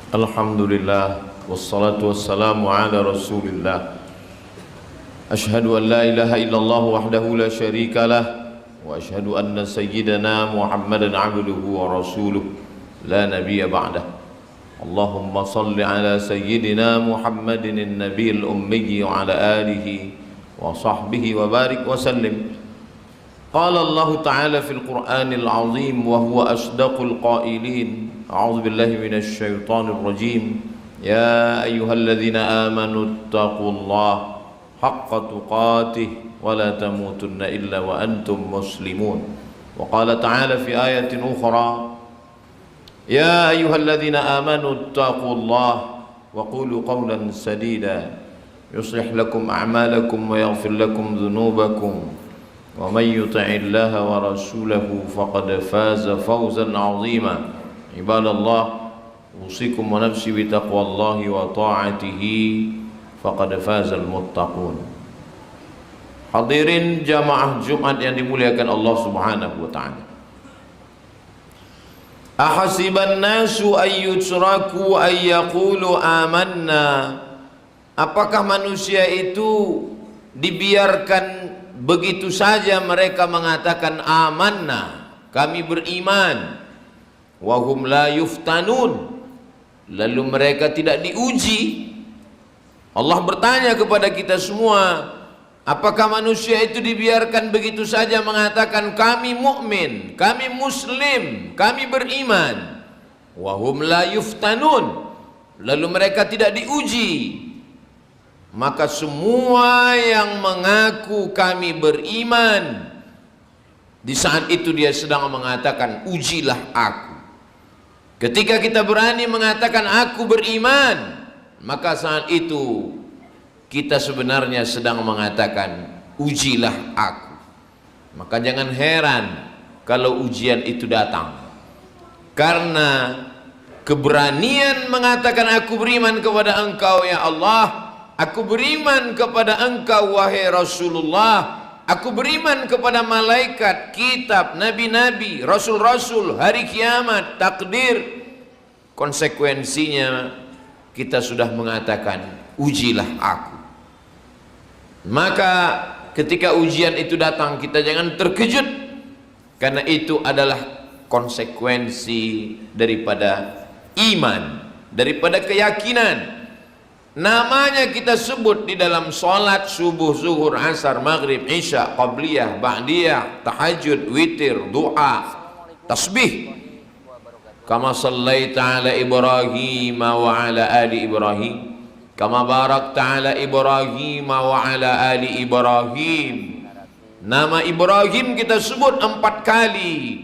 Alhamdulillah wassalatu wassalamu ala Rasulillah. Ashhadu an la ilaha illallah wahdahu la syarika lah wa ashhadu anna sayyidana Muhammadan abduhu wa rasuluh la nabiyya ba'dah. Allahumma salli ala sayyidina Muhammadin an-nabiyil ummi wa ala alihi wa sahbihi wa barik wa sallim. Qala Allah ta'ala fil Qur'anil 'azim wa huwa asdaqul qailin. A'udzu billahi minasy syaithanir rajim. Ya ayyuhalladzina amanu taqullaha haqqa tuqatih wa la tamutunna illa wa antum muslimun. Wa qala ta'ala fi ayatin ukhra. Ya ayyuhalladzina amanu taqullaha wa qulu qawlan sadida yuslih lakum a'malakum wa yaghfir lakum dhunubakum. Wa man yuti'illaha wa rasulahu faqad faza fawzan 'azima. Ibadallah, usikum wa nafsi bi taqwallahi wa ta'atihi faqad fazal muttaqun. Hadirin jamaah Jumat yang dimuliakan Allah Subhanahu wa taala. Ahasiban nasu ayyutraku ayyaqulu amanna. Apakah manusia itu dibiarkan begitu saja mereka mengatakan amanna, kami beriman, wahum la yuftanun, lalu mereka tidak diuji. Allah bertanya kepada kita semua, apakah manusia itu dibiarkan begitu saja mengatakan kami mukmin, kami muslim, kami beriman, wahum la yuftanun, lalu mereka tidak diuji. Maka semua yang mengaku kami beriman, di saat itu dia sedang mengatakan ujilah aku. Ketika kita berani mengatakan aku beriman, maka saat itu kita sebenarnya sedang mengatakan ujilah aku. Maka jangan heran kalau ujian itu datang, karena keberanian mengatakan aku beriman kepada engkau ya Allah, aku beriman kepada engkau wahai Rasulullah, aku beriman kepada malaikat, kitab, nabi-nabi, rasul-rasul, hari kiamat, takdir. Konsekuensinya kita sudah mengatakan ujilah aku. Maka ketika ujian itu datang, kita jangan terkejut, karena itu adalah konsekuensi daripada iman, daripada keyakinan. Namanya kita sebut di dalam salat subuh, zuhur, asar, maghrib, isya, qabliyah, ba'diyah, tahajud, witir, doa, tasbih. Kama sallaita ala Ibrahim wa ala ali Ibrahim, kama barakta ala Ibrahim wa ala ali Ibrahim. Nama Ibrahim kita sebut 4 kali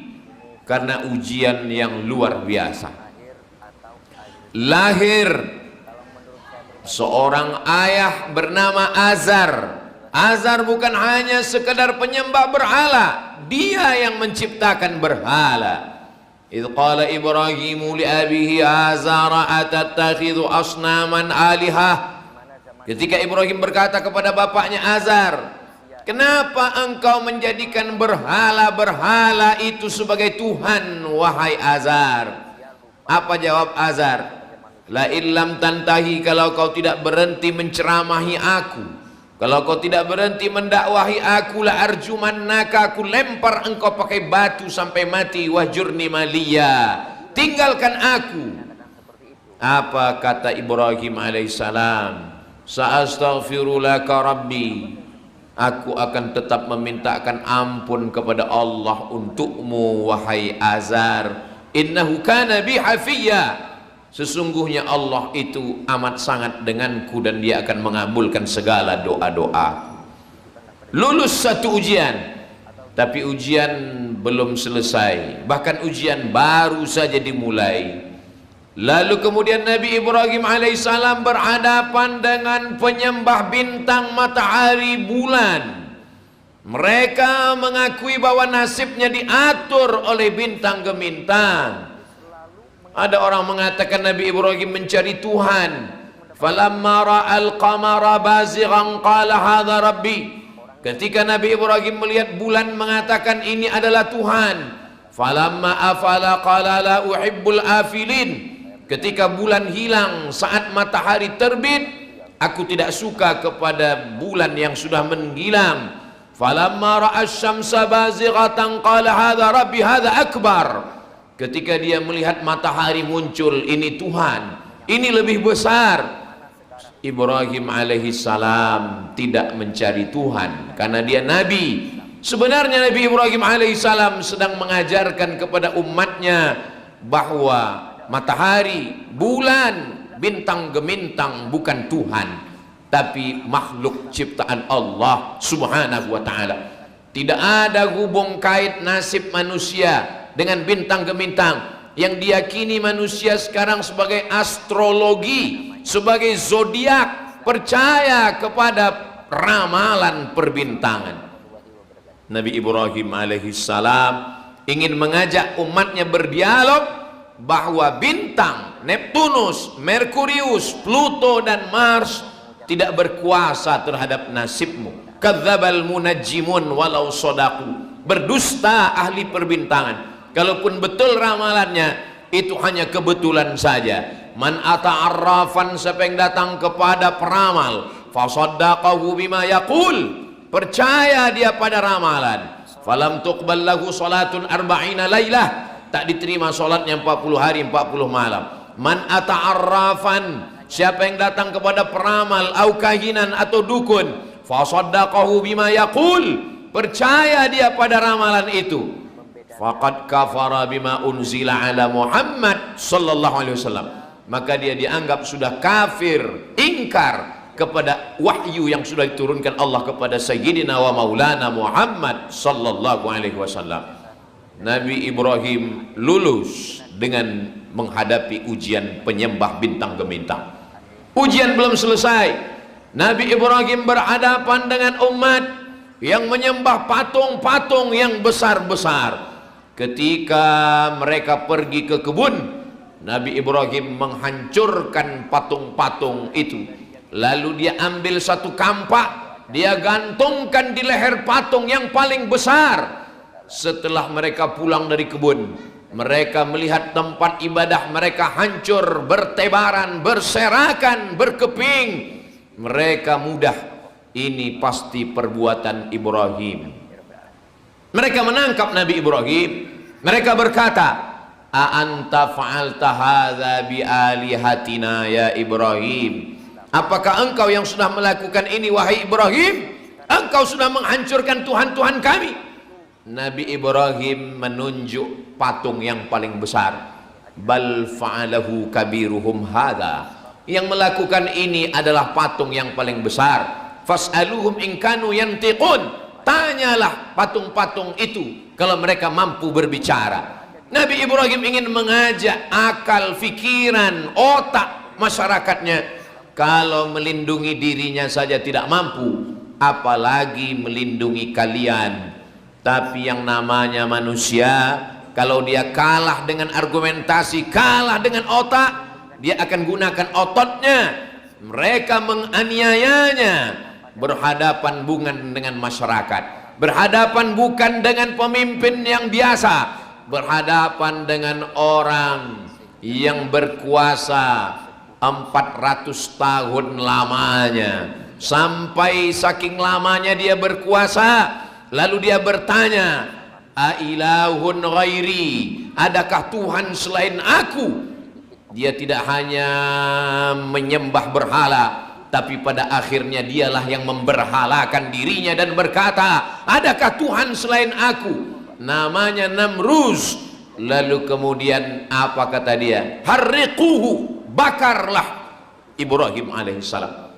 karena ujian yang luar biasa. Lahir seorang ayah bernama Azar. Azar bukan hanya sekedar penyembah berhala, dia yang menciptakan berhala. Idh qala Ibrahimu li abihi Azara atattakhidhu asnaman alihah. Ketika Ibrahim berkata kepada bapaknya Azar, kenapa engkau menjadikan berhala-berhala itu sebagai Tuhan wahai Azar? Apa jawab Azar? La illam tantahi, kalau kau tidak berhenti menceramahi aku, kalau kau tidak berhenti mendakwahi aku, la arjumannaka, aku lempar engkau pakai batu sampai mati, wahjurni maliya, tinggalkan aku. Apa kata Ibrahim alaihissalam? Sa'astaghfiru laka rabbi, aku akan tetap memintakan ampun kepada Allah untukmu wahai Azar. Innahu kana bi hafiyya, sesungguhnya Allah itu amat sangat denganku dan dia akan mengabulkan segala doa-doa. Lulus satu ujian, tapi ujian belum selesai, bahkan ujian baru saja dimulai. Lalu kemudian Nabi Ibrahim alaihissalam berhadapan dengan penyembah bintang, matahari, bulan. Mereka mengakui bahwa nasibnya diatur oleh bintang gemintang. Ada orang mengatakan Nabi Ibrahim mencari Tuhan. Falamma ra'al qamara bazighan qala hadza rabbi. Ketika Nabi Ibrahim melihat bulan mengatakan ini adalah Tuhan. Falamma afala qala la uhibbul afilin. ketika bulan hilang saat matahari terbit, aku tidak suka kepada bulan yang sudah menghilang. Falamma ra'a asy-syamsa bazighatan qala hadza rabbi hadza akbar. Ketika dia melihat matahari muncul, ini Tuhan, ini lebih besar. Ibrahim alaihissalam tidak mencari Tuhan karena dia nabi. Sebenarnya Nabi Ibrahim alaihissalam sedang mengajarkan kepada umatnya bahwa matahari, bulan, bintang gemintang bukan Tuhan, tapi makhluk ciptaan Allah subhanahu wa ta'ala. Tidak ada hubung kait nasib manusia dengan bintang gemintang yang diyakini manusia sekarang sebagai astrologi, sebagai zodiak, percaya kepada ramalan perbintangan. Nabi Ibrahim alaihissalam ingin mengajak umatnya berdialog bahwa bintang Neptunus, Merkurius, Pluto dan Mars tidak berkuasa terhadap nasibmu. Kadzdzabal munajjimun walau shadaqu. Berdusta ahli perbintangan. Kalaupun betul ramalannya, itu hanya kebetulan saja. Man ata'arrafan, siapa yang datang kepada peramal, fasaddaqahu bima yaqul, percaya dia pada ramalan, falam tuqbal lahu salatun arba'ina lailah, tak diterima salatnya 40 hari 40 malam. Man ata'arrafan, siapa yang datang kepada peramal au kahinan atau dukun, fasaddaqahu bima yaqul, percaya dia pada ramalan itu, faqad kafara bima unzila ala Muhammad sallallahu alaihi wasallam, maka dia dianggap sudah kafir, ingkar kepada wahyu yang sudah diturunkan Allah kepada Sayyidina wa Maulana Muhammad sallallahu alaihi wasallam. Nabi Ibrahim lulus dengan menghadapi ujian penyembah bintang gemintang. Ujian belum selesai. Nabi Ibrahim berhadapan dengan umat yang menyembah patung-patung yang besar-besar. Ketika mereka pergi ke kebun, Nabi Ibrahim menghancurkan patung-patung itu. Lalu dia ambil satu kampak, dia gantungkan di leher patung yang paling besar. Setelah mereka pulang dari kebun, mereka melihat tempat ibadah mereka hancur, bertebaran, berserakan, berkeping. Mereka mudah, ini pasti perbuatan Ibrahim. Mereka menangkap Nabi Ibrahim. Mereka berkata, a anta fa'alta hadza bi alihatina ya Ibrahim, apakah engkau yang sudah melakukan ini wahai Ibrahim? Engkau sudah menghancurkan Tuhan-Tuhan kami. Nabi Ibrahim menunjuk patung yang paling besar. Bal fa'alahu kabiruhum hadza, yang melakukan ini adalah patung yang paling besar. Fas'aluhum in kanu yantiqun, tanyalah patung-patung itu kalau mereka mampu berbicara. Nabi Ibrahim ingin mengajak akal, fikiran, otak masyarakatnya. Kalau melindungi dirinya saja tidak mampu, apalagi melindungi kalian. Tapi yang namanya manusia, kalau dia kalah dengan argumentasi, kalah dengan otak, dia akan gunakan ototnya. Mereka menganiayanya, berhadapan bukan dengan masyarakat, berhadapan bukan dengan pemimpin yang biasa, berhadapan dengan orang yang berkuasa 400 tahun lamanya. Sampai saking lamanya dia berkuasa, lalu dia bertanya, ailahun ghairi, adakah Tuhan selain aku? Dia tidak hanya menyembah berhala, tapi pada akhirnya dialah yang memberhalakan dirinya dan berkata, adakah Tuhan selain aku? Namanya Namruz. Lalu kemudian apa kata dia? Harriquhu, bakarlah Ibrahim alaihissalam.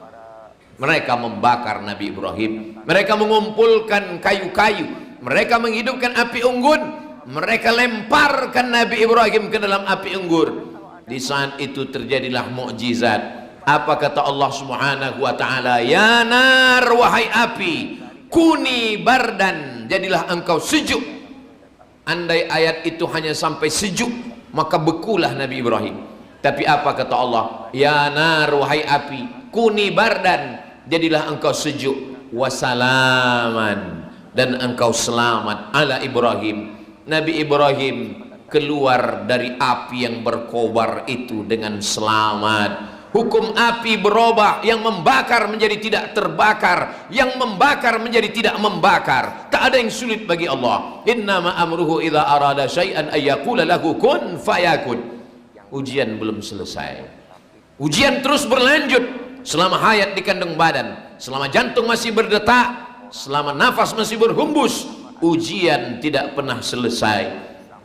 Mereka membakar Nabi Ibrahim. Mereka mengumpulkan kayu-kayu, mereka menghidupkan api unggun, mereka lemparkan Nabi Ibrahim ke dalam api unggun. Di saat itu terjadilah mukjizat. Apa kata Allah Subhanahu wa taala? Ya nar, wahai api, kuni bardan, jadilah engkau sejuk. Andai ayat itu hanya sampai sejuk, maka bekulah Nabi Ibrahim. Tapi apa kata Allah? Ya nar, wahai api, kuni bardan, jadilah engkau sejuk, wasalaman, dan engkau selamat ala Ibrahim. Nabi Ibrahim keluar dari api yang berkobar itu dengan selamat. Hukum api berubah, yang membakar menjadi tidak terbakar, yang membakar menjadi tidak membakar. Tak ada yang sulit bagi Allah. Innama amruhu idza arada syai'an ayyaqula lahu kun fayakun. Ujian belum selesai. Ujian terus berlanjut selama hayat di kandung badan, selama jantung masih berdetak, selama nafas masih berhembus. Ujian tidak pernah selesai.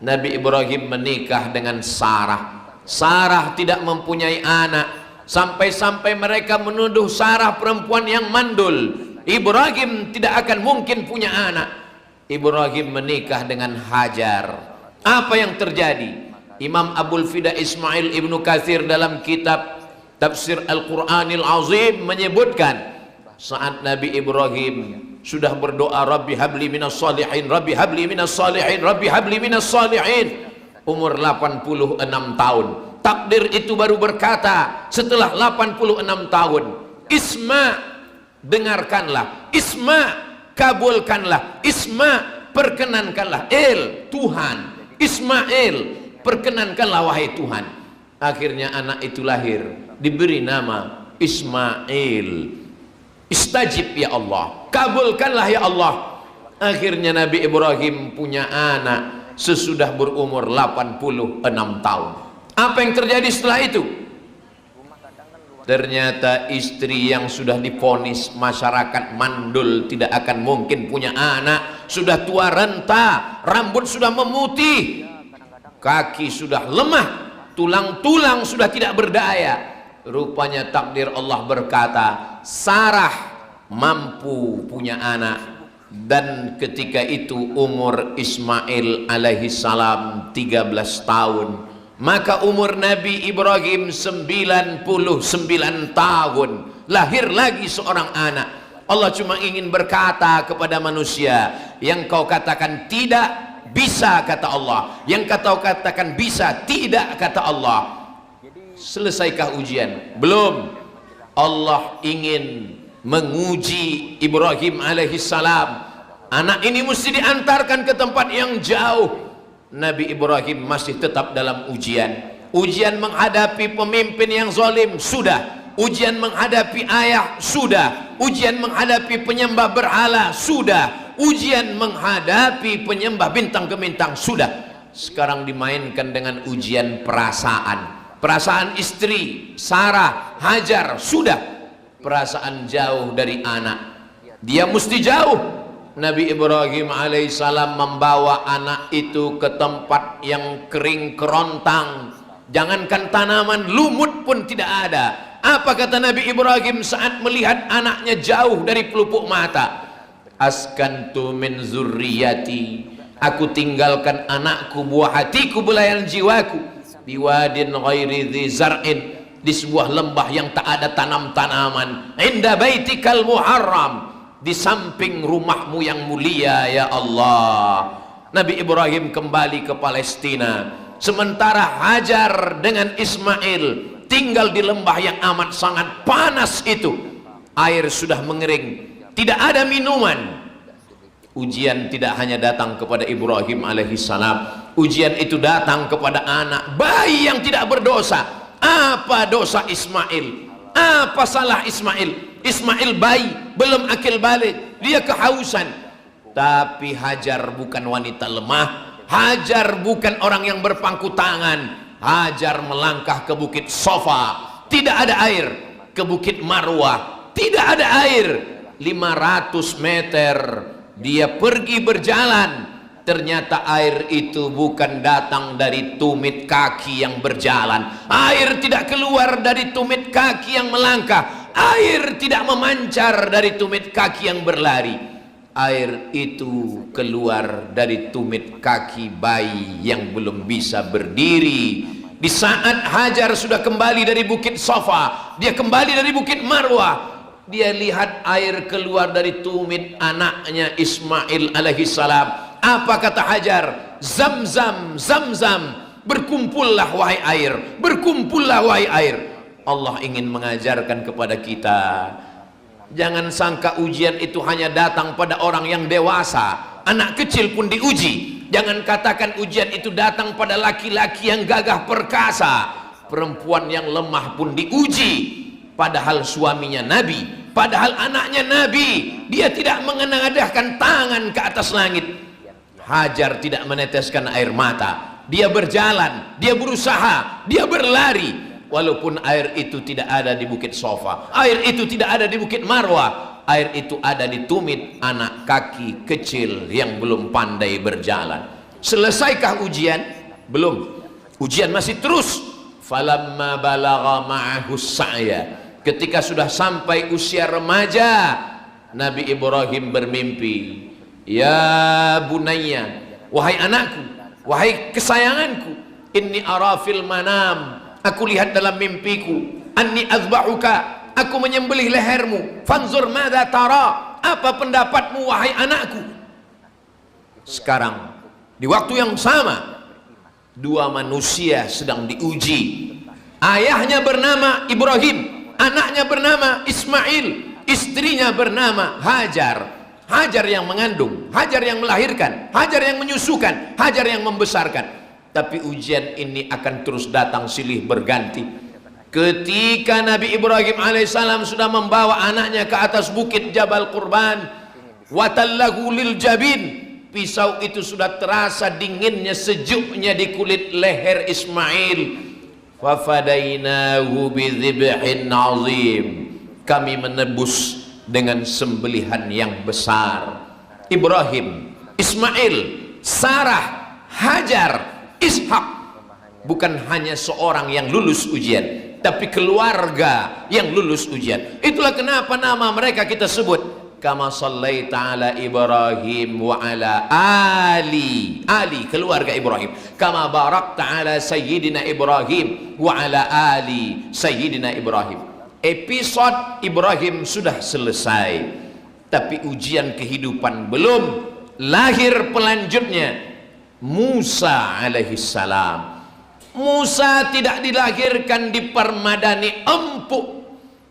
Nabi Ibrahim menikah dengan Sarah. Sarah tidak mempunyai anak, sampai-sampai mereka menuduh Sarah perempuan yang mandul. Ibrahim tidak akan mungkin punya anak. Ibrahim menikah dengan Hajar. Apa yang terjadi? Imam Abul Fida Ismail Ibnu Katsir dalam kitab Tafsir Al-Quranil Azim menyebutkan, saat Nabi Ibrahim sudah berdoa, Rabbi habli minas salihin, Rabbi habli minas salihin, Rabbi habli minas salihin, umur 86 tahun. Takdir itu baru berkata setelah 86 tahun, Isma, dengarkanlah, Isma, kabulkanlah, Isma, perkenankanlah, Tuhan, Ismail, perkenankanlah wahai Tuhan. Akhirnya anak itu lahir, diberi nama Ismail. Istajib ya Allah, kabulkanlah ya Allah. Akhirnya Nabi Ibrahim punya anak sesudah berumur 86 tahun. Apa yang terjadi setelah itu? Ternyata istri yang sudah divonis masyarakat mandul tidak akan mungkin punya anak, sudah tua renta, rambut sudah memutih, kaki sudah lemah, tulang-tulang sudah tidak berdaya. Rupanya takdir Allah berkata, Sarah mampu punya anak. Dan ketika itu umur Ismail alaihi salam 13 tahun. Maka umur Nabi Ibrahim 99 tahun. Lahir lagi seorang anak. Allah cuma ingin berkata kepada manusia, yang kau katakan tidak bisa, kata Allah. Yang kau katakan bisa, tidak, kata Allah. Selesaikah ujian? Belum. Allah ingin menguji Ibrahim alaihi salam. Anak ini mesti diantarkan ke tempat yang jauh. Nabi Ibrahim masih tetap dalam ujian. Ujian menghadapi pemimpin yang zalim, sudah. Ujian menghadapi ayah, sudah. Ujian menghadapi penyembah berhala, sudah. Ujian menghadapi penyembah bintang gemintang, sudah. Sekarang dimainkan dengan ujian perasaan. Perasaan istri Sarah, Hajar, sudah. Perasaan jauh dari anak, dia mesti jauh. Nabi Ibrahim alaihissalam membawa anak itu ke tempat yang kering kerontang. Jangankan tanaman, lumut pun tidak ada. Apa kata Nabi Ibrahim saat melihat anaknya jauh dari pelupuk mata? Askantu min zurriyati, aku tinggalkan anakku, buah hatiku, belayan jiwaku, biwadin ghairi dhi zar'in, di sebuah lembah yang tak ada tanam-tanaman, inda baitikal muharram, di samping rumahmu yang mulia ya Allah. Nabi Ibrahim kembali ke Palestina, sementara Hajar dengan Ismail tinggal di lembah yang amat sangat panas itu. Air sudah mengering, tidak ada minuman. Ujian tidak hanya datang kepada Ibrahim alaihissalam, ujian itu datang kepada anak bayi yang tidak berdosa. Apa dosa Ismail? Apa salah Ismail? Ismail bayi, belum akil balik, dia kehausan. Tapi Hajar bukan wanita lemah. Hajar bukan orang yang berpangku tangan. Hajar melangkah ke bukit Sofa, tidak ada air. Ke bukit Marwah, tidak ada air. 500 meter dia pergi berjalan. Ternyata air itu bukan datang dari tumit kaki yang berjalan. Air tidak keluar dari tumit kaki yang melangkah. Air tidak memancar dari tumit kaki yang berlari. Air itu keluar dari tumit kaki bayi yang belum bisa berdiri. Di saat Hajar sudah kembali dari bukit Safa, dia kembali dari bukit Marwah, dia lihat air keluar dari tumit anaknya Ismail alaihissalam. Apa kata Hajar? Zamzam, zamzam, berkumpullah wahai air, berkumpullah wahai air. Allah ingin mengajarkan kepada kita, jangan sangka ujian itu hanya datang pada orang yang dewasa. Anak kecil pun diuji. Jangan katakan ujian itu datang pada laki-laki yang gagah perkasa. Perempuan yang lemah pun diuji. Padahal suaminya Nabi, padahal anaknya Nabi. Dia tidak mengenadahkan tangan ke atas langit. Hajar tidak meneteskan air mata. Dia berjalan, dia berusaha, dia berlari. Walaupun air itu tidak ada di Bukit Sofa, air itu tidak ada di Bukit Marwah, air itu ada di tumit anak kaki kecil yang belum pandai berjalan. Selesaikah ujian? Belum. Ujian masih terus. Falamma balagha ma'ahu sa'ya, ketika sudah sampai usia remaja, Nabi Ibrahim bermimpi. Ya bunayya, wahai anakku, wahai kesayanganku, inni ara fil manam, aku lihat dalam mimpiku, anni azba'uka, aku menyembelih lehermu, fanzur madza tara, apa pendapatmu wahai anakku. Sekarang di waktu yang sama, dua manusia sedang diuji. Ayahnya bernama Ibrahim, anaknya bernama Ismail, istrinya bernama Hajar. Hajar yang mengandung, Hajar yang melahirkan, Hajar yang menyusukan, Hajar yang membesarkan. Tapi ujian ini akan terus datang silih berganti. Ketika Nabi Ibrahim alaihissalam sudah membawa anaknya ke atas bukit Jabal Qurban, watallahu lil jabin, pisau itu sudah terasa dinginnya, sejuknya di kulit leher Ismail. Fafadainahu bidzibhin azim, kami menebus dengan sembelihan yang besar. Ibrahim, Ismail, Sarah, Hajar, Ishak bukan hanya seorang yang lulus ujian, tapi keluarga yang lulus ujian. Itulah kenapa nama mereka kita sebut kama sallaita ala Ibrahim wa ala ali keluarga Ibrahim, kama barakta ala sayyidina Ibrahim wa ala ali sayyidina Ibrahim. Episode Ibrahim sudah selesai, tapi ujian kehidupan belum. Lahir pelanjutnya, Musa alaihissalam. Musa tidak dilahirkan di permadani empuk.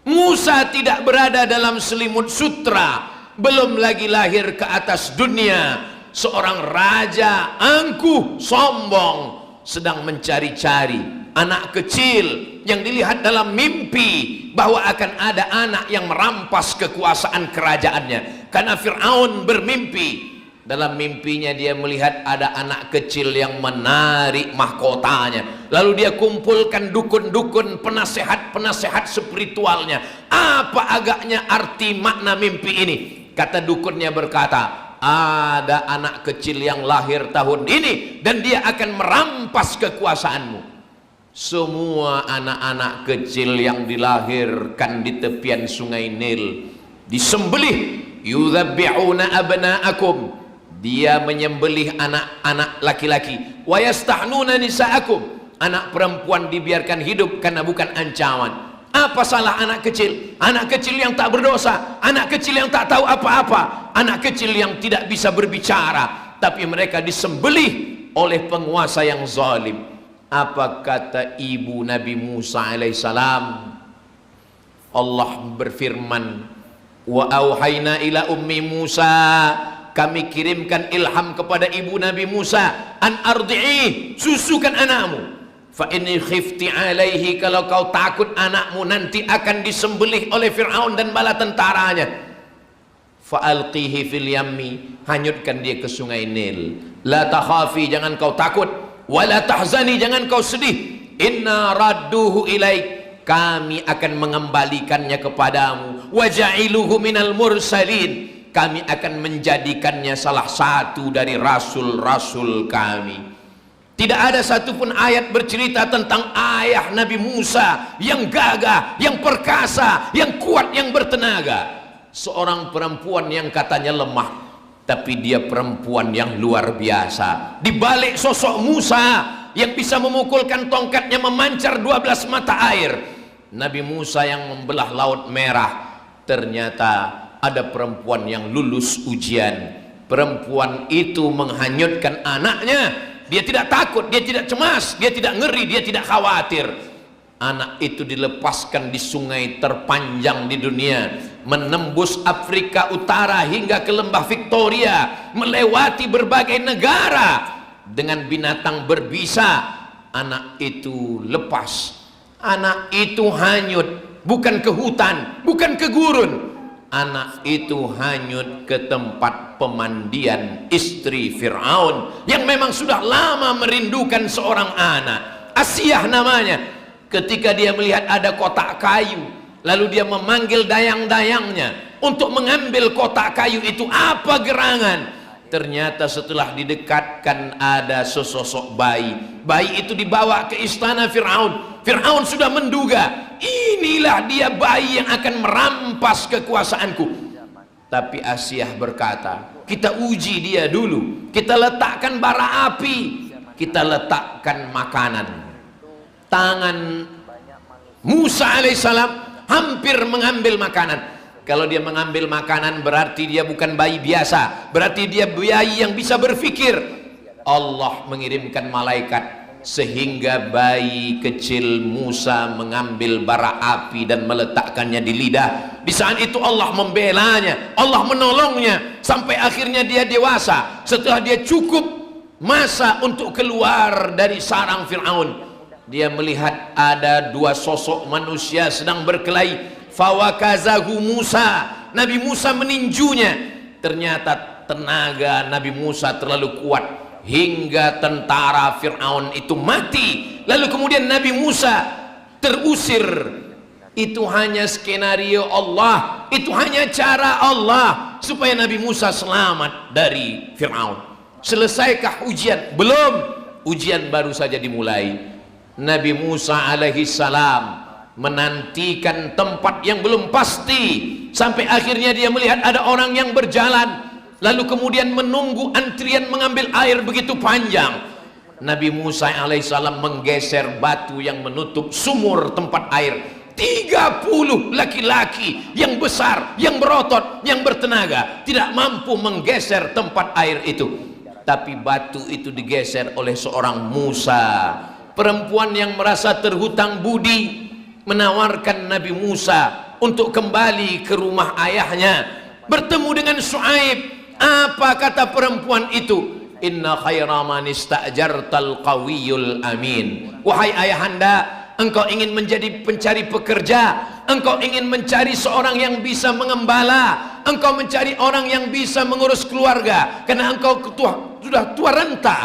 Musa tidak berada dalam selimut sutra, belum lagi lahir ke atas dunia. Seorang raja angkuh, sombong, sedang mencari-cari anak kecil yang dilihat dalam mimpi bahwa akan ada anak yang merampas kekuasaan kerajaannya. Karena Fir'aun bermimpi, dalam mimpinya dia melihat ada anak kecil yang menarik mahkotanya. Lalu dia kumpulkan dukun-dukun, penasehat-penasehat spiritualnya. Apa agaknya arti makna mimpi ini? Kata dukunnya berkata, ada anak kecil yang lahir tahun ini dan dia akan merampas kekuasaanmu. Semua anak-anak kecil yang dilahirkan di tepian sungai Nil disembelih. Yudhabbi'una abna'akum, dia menyembelih anak-anak laki-laki. Wa yastahnuna nisa'akum, anak perempuan dibiarkan hidup karena bukan ancaman. Apa salah anak kecil? Anak kecil yang tak berdosa, anak kecil yang tak tahu apa-apa, anak kecil yang tidak bisa berbicara, tapi mereka disembelih oleh penguasa yang zalim. Apa kata ibu Nabi Musa alaihissalam? Allah berfirman, wa auhayna ila ummi Musa, kami kirimkan ilham kepada ibu Nabi Musa, an ardi'i, susukan anakmu. Fa inni khifti alaihi, kalau kau takut anakmu nanti akan disembelih oleh Fir'aun dan bala tentaranya. Fa alqihi fil yammi, hanyutkan dia ke sungai Nil. La takhafi, jangan kau takut. Wala tahzani, jangan kau sedih. Inna radduhu ilaik, kami akan mengembalikannya kepadamu. Waja'iluhu minal mursalin, kami akan menjadikannya salah satu dari rasul-rasul kami. Tidak ada satupun ayat bercerita tentang ayah Nabi Musa yang gagah, yang perkasa, yang kuat, yang bertenaga. Seorang perempuan yang katanya lemah, tapi dia perempuan yang luar biasa. Di balik sosok Musa yang bisa memukulkan tongkatnya memancar 12 mata air, Nabi Musa yang membelah Laut Merah, ternyata ada perempuan yang lulus ujian. Perempuan itu menghanyutkan anaknya. Dia tidak takut, dia tidak cemas, dia tidak ngeri, dia tidak khawatir. Anak itu dilepaskan di sungai terpanjang di dunia, menembus Afrika Utara hingga ke lembah Victoria, melewati berbagai negara. dengan binatang berbisa, anak itu lepas, anak itu hanyut, bukan ke hutan, bukan ke gurun, anak itu hanyut ke tempat pemandian istri Fir'aun yang memang sudah lama merindukan seorang anak. Asiyah namanya. Ketika dia melihat ada kotak kayu, lalu dia memanggil dayang-dayangnya untuk mengambil kotak kayu itu. Apa gerangan? Ternyata setelah didekatkan ada sesosok bayi. Bayi itu dibawa ke istana Fir'aun. Fir'aun sudah menduga, inilah dia bayi yang akan merampas kekuasaanku. Tapi Asiyah berkata, kita uji dia dulu, kita letakkan bara api, kita letakkan makanan. Tangan Musa alaihissalam hampir mengambil makanan. Kalau dia mengambil makanan berarti dia bukan bayi biasa, berarti dia bayi yang bisa berpikir. Allah mengirimkan malaikat sehingga bayi kecil Musa mengambil bara api dan meletakkannya di lidah. Di saat itu Allah membelanya, Allah menolongnya sampai akhirnya dia dewasa. Setelah dia cukup masa untuk keluar dari sarang Fir'aun, dia melihat ada dua sosok manusia sedang berkelahi. Fawakazahu Musa, Nabi Musa meninjunya. Ternyata tenaga Nabi Musa terlalu kuat hingga tentara Fir'aun itu mati. Lalu kemudian Nabi Musa terusir. Itu hanya skenario Allah, itu hanya cara Allah supaya Nabi Musa selamat dari Fir'aun. Selesaikah ujian? Belum. Ujian baru saja dimulai. Nabi Musa alaihi salam menantikan tempat yang belum pasti sampai akhirnya dia melihat ada orang yang berjalan, lalu kemudian menunggu antrian mengambil air begitu panjang. Nabi Musa alaihissalam menggeser batu yang menutup sumur tempat air. 30 laki-laki yang besar, yang berotot, yang bertenaga tidak mampu menggeser tempat air itu, tapi batu itu digeser oleh seorang Musa, perempuan yang merasa terhutang budi, menawarkan Nabi Musa untuk kembali ke rumah ayahnya, bertemu dengan Syuaib. Apa kata perempuan itu? Inna khaira man ista'jartal qawiyul amin. Wahai ayahanda, engkau ingin menjadi pencari pekerja, engkau ingin mencari seorang yang bisa mengembala, engkau mencari orang yang bisa mengurus keluarga karena engkau sudah tua renta.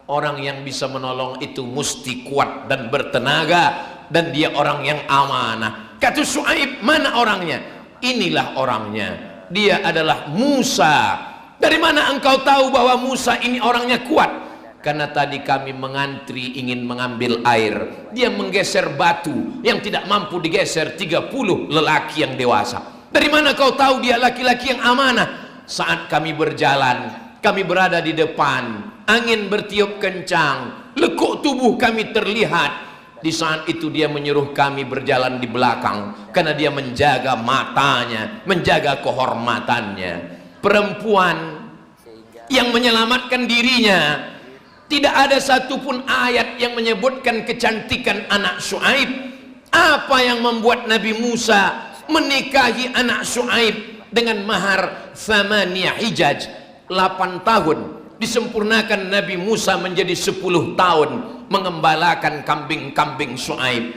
Orang yang bisa menolong itu mesti kuat dan bertenaga, dan dia orang yang amanah. Kata Syuaib, mana orangnya? Inilah orangnya, dia adalah Musa. Dari mana engkau tahu bahwa Musa ini orangnya kuat? Karena tadi kami mengantri ingin mengambil air, dia menggeser batu yang tidak mampu digeser 30 lelaki yang dewasa. Dari mana kau tahu dia laki-laki yang amanah? Saat kami berjalan, kami berada di depan, angin bertiup kencang, lekuk tubuh kami terlihat. Di saat itu dia menyuruh kami berjalan di belakang karena dia menjaga matanya, menjaga kehormatannya. Perempuan yang menyelamatkan dirinya. Tidak ada satupun ayat yang menyebutkan kecantikan anak Syuaib. Apa yang membuat Nabi Musa menikahi anak Syuaib dengan mahar 8 hijaj, 8 tahun, disempurnakan Nabi Musa menjadi 10 tahun mengembalakan kambing-kambing Syuaib.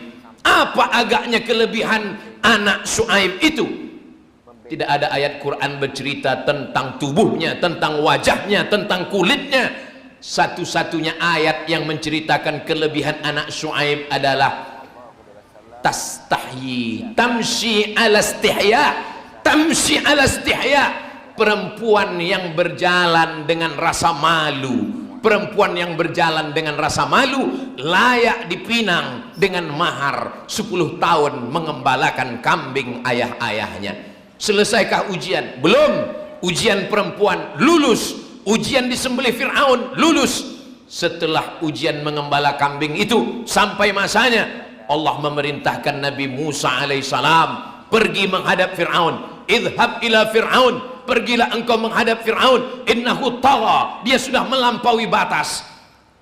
Apa agaknya kelebihan anak Syuaib itu? Tidak ada ayat Quran bercerita tentang tubuhnya, tentang wajahnya, tentang kulitnya. Satu-satunya ayat yang menceritakan kelebihan anak Syuaib adalah tastahyi tamshi ala istihya, tamshi ala istihya, perempuan yang berjalan dengan rasa malu. Perempuan yang berjalan dengan rasa malu layak dipinang dengan mahar 10 tahun mengembalakan kambing ayah-ayahnya. Selesaikah ujian? Belum. Ujian perempuan lulus, ujian disembelih Fir'aun lulus. Setelah ujian mengembala kambing itu sampai masanya, Allah memerintahkan Nabi Musa alaihissalam pergi menghadap Fir'aun. Idhab ila Fir'aun, pergilah engkau menghadap Fir'aun, innahu tagha, dia sudah melampaui batas.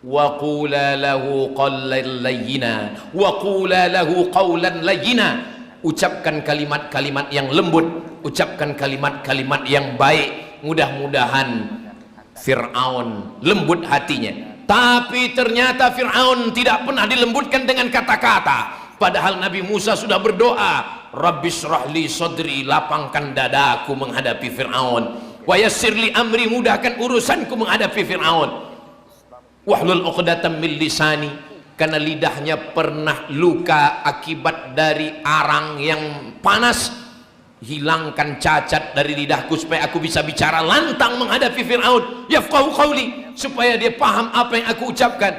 Wa qula lahu qawlan layyina, wa qula lahu qawlan layyina, ucapkan kalimat-kalimat yang lembut, ucapkan kalimat-kalimat yang baik. Mudah-mudahan Fir'aun lembut hatinya. Tapi ternyata Fir'aun tidak pernah dilembutkan dengan kata-kata. Padahal Nabi Musa sudah berdoa, Rabbi syrahli sadri, lapangkan dadaku menghadapi Fir'aun, wa yassirli amri, mudahkan urusanku menghadapi Fir'aun, wahlul uqdatam min lisani, karena lidahnya pernah luka akibat dari arang yang panas, hilangkan cacat dari lidahku supaya aku bisa bicara lantang menghadapi Fir'aun, yafqahu qawli, supaya dia paham apa yang aku ucapkan.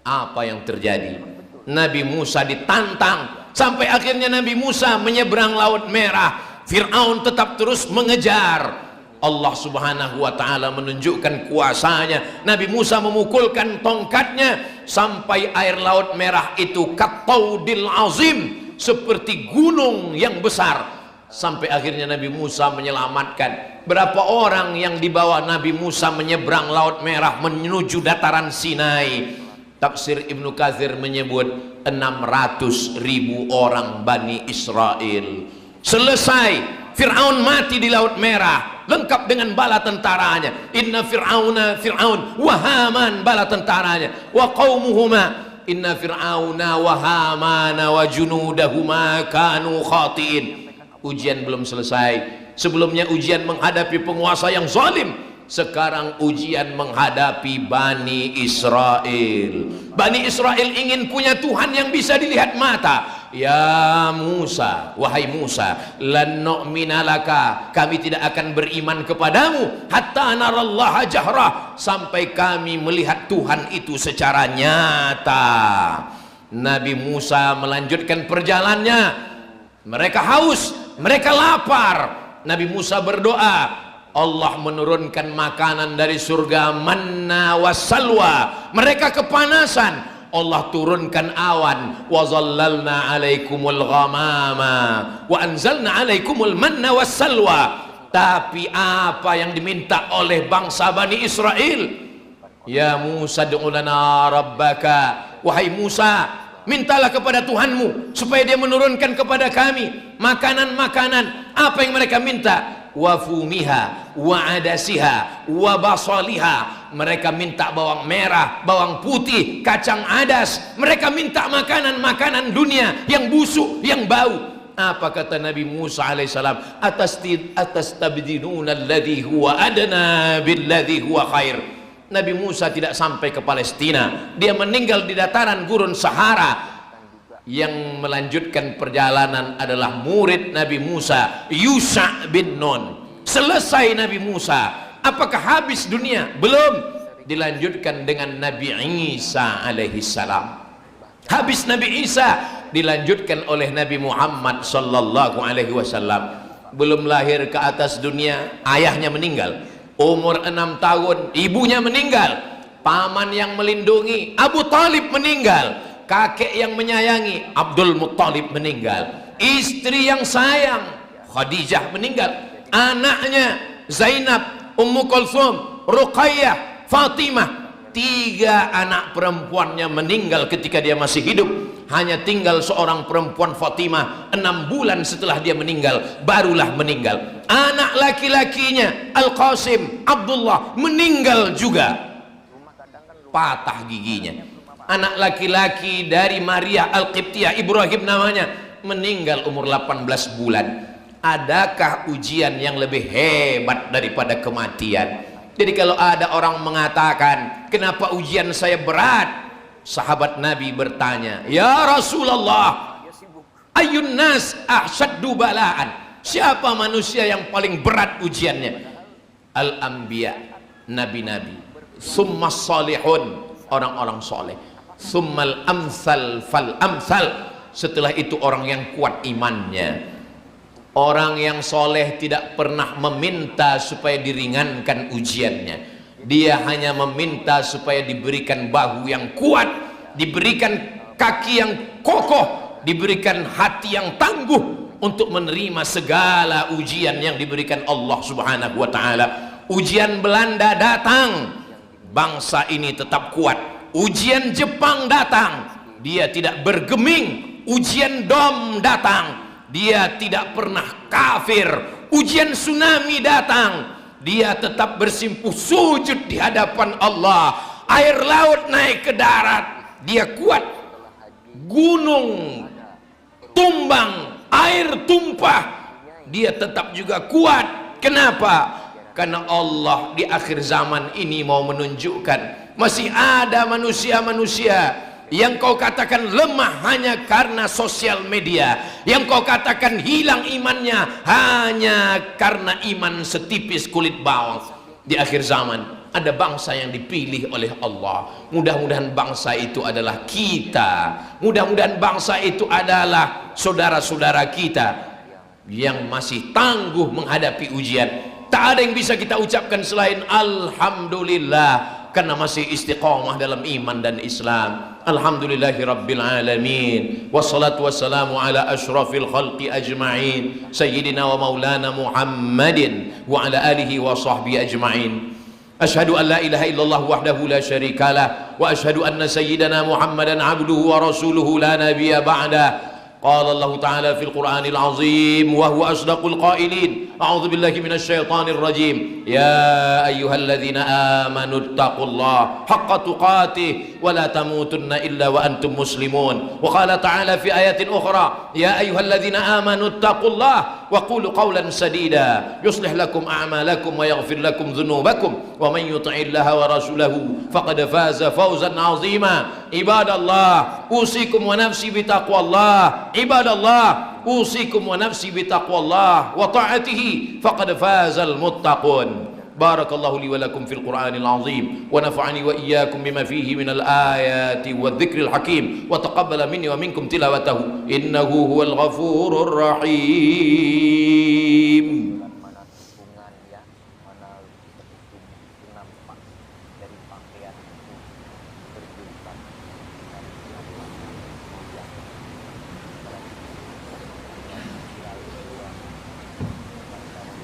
Apa yang terjadi? Nabi Musa ditantang sampai akhirnya Nabi Musa menyeberang Laut Merah. Fir'aun tetap terus mengejar. Allah subhanahu wa ta'ala menunjukkan kuasanya. Nabi Musa memukulkan tongkatnya sampai air Laut Merah itu kataudil azim, seperti gunung yang besar. Sampai akhirnya Nabi Musa menyelamatkan. Berapa orang yang dibawa Nabi Musa menyeberang Laut Merah menuju dataran Sinai? Tafsir Ibnu Katsir menyebut 600.000 orang Bani Israel. Selesai Fir'aun mati di Laut Merah, lengkap dengan bala tentaranya. Inna Fir'aun wa Haman, bala tentaranya, wa qaumuhuma, inna Fir'auna wa Hamana wa junudahuma kanu khatiin. Ujian belum selesai. Sebelumnya ujian menghadapi penguasa yang zalim, sekarang ujian menghadapi Bani Israel. Bani Israel ingin punya Tuhan yang bisa dilihat mata. Ya Musa, wahai Musa, lan nu'mina laka, kami tidak akan beriman kepadamu hatta narallaha jahrah, sampai kami melihat Tuhan itu secara nyata. Nabi Musa melanjutkan perjalanannya. Mereka haus, mereka lapar. Nabi Musa berdoa, Allah menurunkan makanan dari surga, manna wassalwa. Mereka kepanasan, Allah turunkan awan, wa zallalna alaikumul ghamama wa anzalna alaikumul manna wassalwa. Tapi apa yang diminta oleh bangsa Bani Israel? Ya Musa du'u lana rabbaka, wahai Musa, mintalah kepada Tuhanmu supaya dia menurunkan kepada kami makanan-makanan. Apa yang mereka minta? Wa fumiha wa adasiha wa basaliha. Mereka minta bawang merah, bawang putih, kacang adas. Mereka minta makanan-makanan dunia yang busuk, yang bau. Apa kata Nabi Musa alaihissalam? Atastabdiluna alladhi huwa adna billadhi huwa khair. Nabi Musa tidak sampai ke Palestina, dia meninggal di dataran gurun Sahara. Yang melanjutkan perjalanan adalah murid Nabi Musa, Yusha bin Nun. Selesai Nabi Musa, apakah habis dunia? Belum. Dilanjutkan dengan Nabi Isa alaihi salam. Habis Nabi Isa, dilanjutkan oleh Nabi Muhammad sallallahu alaihi wasallam. Belum lahir ke atas dunia, ayahnya meninggal. Umur 6 tahun, ibunya meninggal. Paman yang melindungi, Abu Talib, meninggal. Kakek yang menyayangi, Abdul Muttalib, meninggal. Istri yang sayang, Khadijah, meninggal. Anaknya Zainab, Ummu Kulsum, Ruqayyah, Fatimah. 3 anak perempuannya meninggal ketika dia masih hidup. Hanya tinggal seorang perempuan, Fatimah, 6 bulan setelah dia meninggal barulah meninggal. Anak laki-lakinya Al-Qasim, Abdullah, meninggal juga, patah giginya. Anak laki-laki dari Maria Al-Qibtiyah, Ibrahim namanya, meninggal umur 18 bulan. Adakah ujian yang lebih hebat daripada kematian? Jadi kalau ada orang mengatakan, kenapa ujian saya berat? Sahabat Nabi bertanya, ya Rasulullah, ayyun nas ahsaddu balaan? Siapa manusia yang paling berat ujiannya? Al-anbiya, nabi-nabi. Summa salihun, orang-orang soleh. Summal amsal fal amsal. Setelah itu orang yang kuat imannya. Orang yang soleh tidak pernah meminta supaya diringankan ujiannya. Dia hanya meminta supaya diberikan bahu yang kuat, diberikan kaki yang kokoh, diberikan hati yang tangguh untuk menerima segala ujian yang diberikan Allah subhanahu wa ta'ala. Ujian Belanda datang, bangsa ini tetap kuat. Ujian Jepang datang, dia tidak bergeming. Ujian Dom datang, dia tidak pernah kafir. Ujian tsunami datang, dia tetap bersimpuh sujud di hadapan Allah. air laut naik ke darat, dia kuat. Gunung tumbang, air tumpah, dia tetap juga kuat. Kenapa? Karena Allah di akhir zaman ini mau menunjukkan masih ada manusia-manusia yang kau katakan lemah hanya karena sosial media, yang kau katakan hilang imannya hanya karena iman setipis kulit bawang. Di akhir zaman ada bangsa yang dipilih oleh Allah. Mudah-mudahan bangsa itu adalah kita, mudah-mudahan bangsa itu adalah saudara-saudara kita yang masih tangguh menghadapi ujian. Tak ada yang bisa kita ucapkan selain alhamdulillah, karena masih istiqamah dalam iman dan Islam. Alhamdulillahi rabbil alamin, wassalatu wassalamu ala ashrafil khalqi ajma'in, sayyidina wa maulana Muhammadin wa ala alihi wa sahbihi ajma'in. Ashhadu an la ilaha illallah wahdahu la syarikalah, wa ashhadu anna sayyidana Muhammadan abduhu wa rasuluhu la nabiyya ba'dah. قال الله تعالى في القرآن العظيم وهو أصدق القائلين: أعوذ بالله من الشيطان الرجيم، يا أيها الذين آمنوا اتقوا الله حق تقاته ولا تموتن إلا وأنتم مسلمون. وقال تعالى في آية أخرى: يا أيها الذين آمنوا اتقوا الله وقولوا قولا سديدا يصلح لكم أعمالكم ويغفر لكم ذنوبكم ومن يطع الله ورسوله فقد فاز فوزا عظيما. عباد الله أوصيكم ونفسي بتقوى الله، عباد الله أوصيكم ونفسي بتقوى الله وطاعته فقد فاز المتقون. بارك الله لي ولكم في القرآن العظيم، ونفعني وإياكم بما فيه من الآيات والذكر الحكيم، وتقبل مني ومنكم تلاوته إنه هو الغفور الرحيم.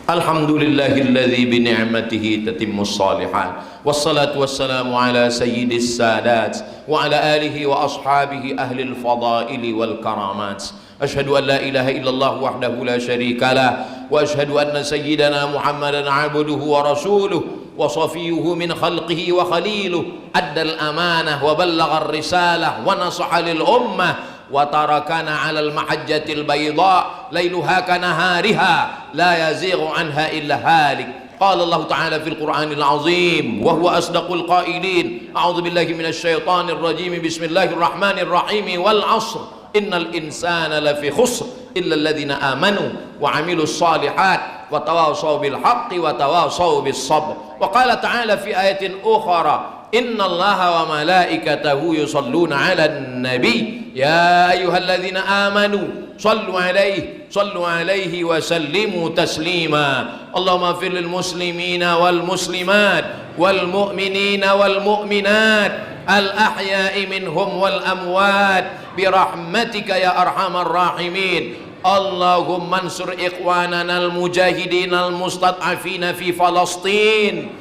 Alhamdulillahilladzi bini'matihi tatimmus shalihat, wassalatu wassalamu ala sayyidis sadat wa ala alihi wa ashabihi ahlil fadaili wal karamat. Ashhadu an la ilaha illallah wahdahu la syarika lah, wa ashhadu anna sayyidana Muhammadan abduhu wa rasuluh wa safiyuhu min khalqihi wa khaliluh, addal amanah wa ballagha ar-risalah wa nasaha lil ummah wa tarakana 'alal mahajjatil bayda lailuha kanahariha la yazighu anha illa halik. Qala Allah Ta'ala fil Qur'anil 'azim wa huwa asdaqul qailin: a'udzu billahi minasy syaithanir rajim, bismillahirrahmanir rahim, wal 'ashr innal insana lafi khusr illa alladhina amanu wa 'amilus shalihat wa tawasaw bil haqqi wa tawasaw bis sabr. Wa qala ta'ala fi ayatin ukhra: inna allaha wa malaikatahu yusalluna 'alan nabi ya ayyuhalladzina amanu sallu alaihi wa sallimu taslima. Allahumma fir lil muslimina wal muslimat wal mu'minina wal mu'minat al ahya'i minhum wal amwat bi rahmatika ya arhamar rahimin. Allahumma ansur ikhwanana al mujahidin al mustad'afina fi Falastin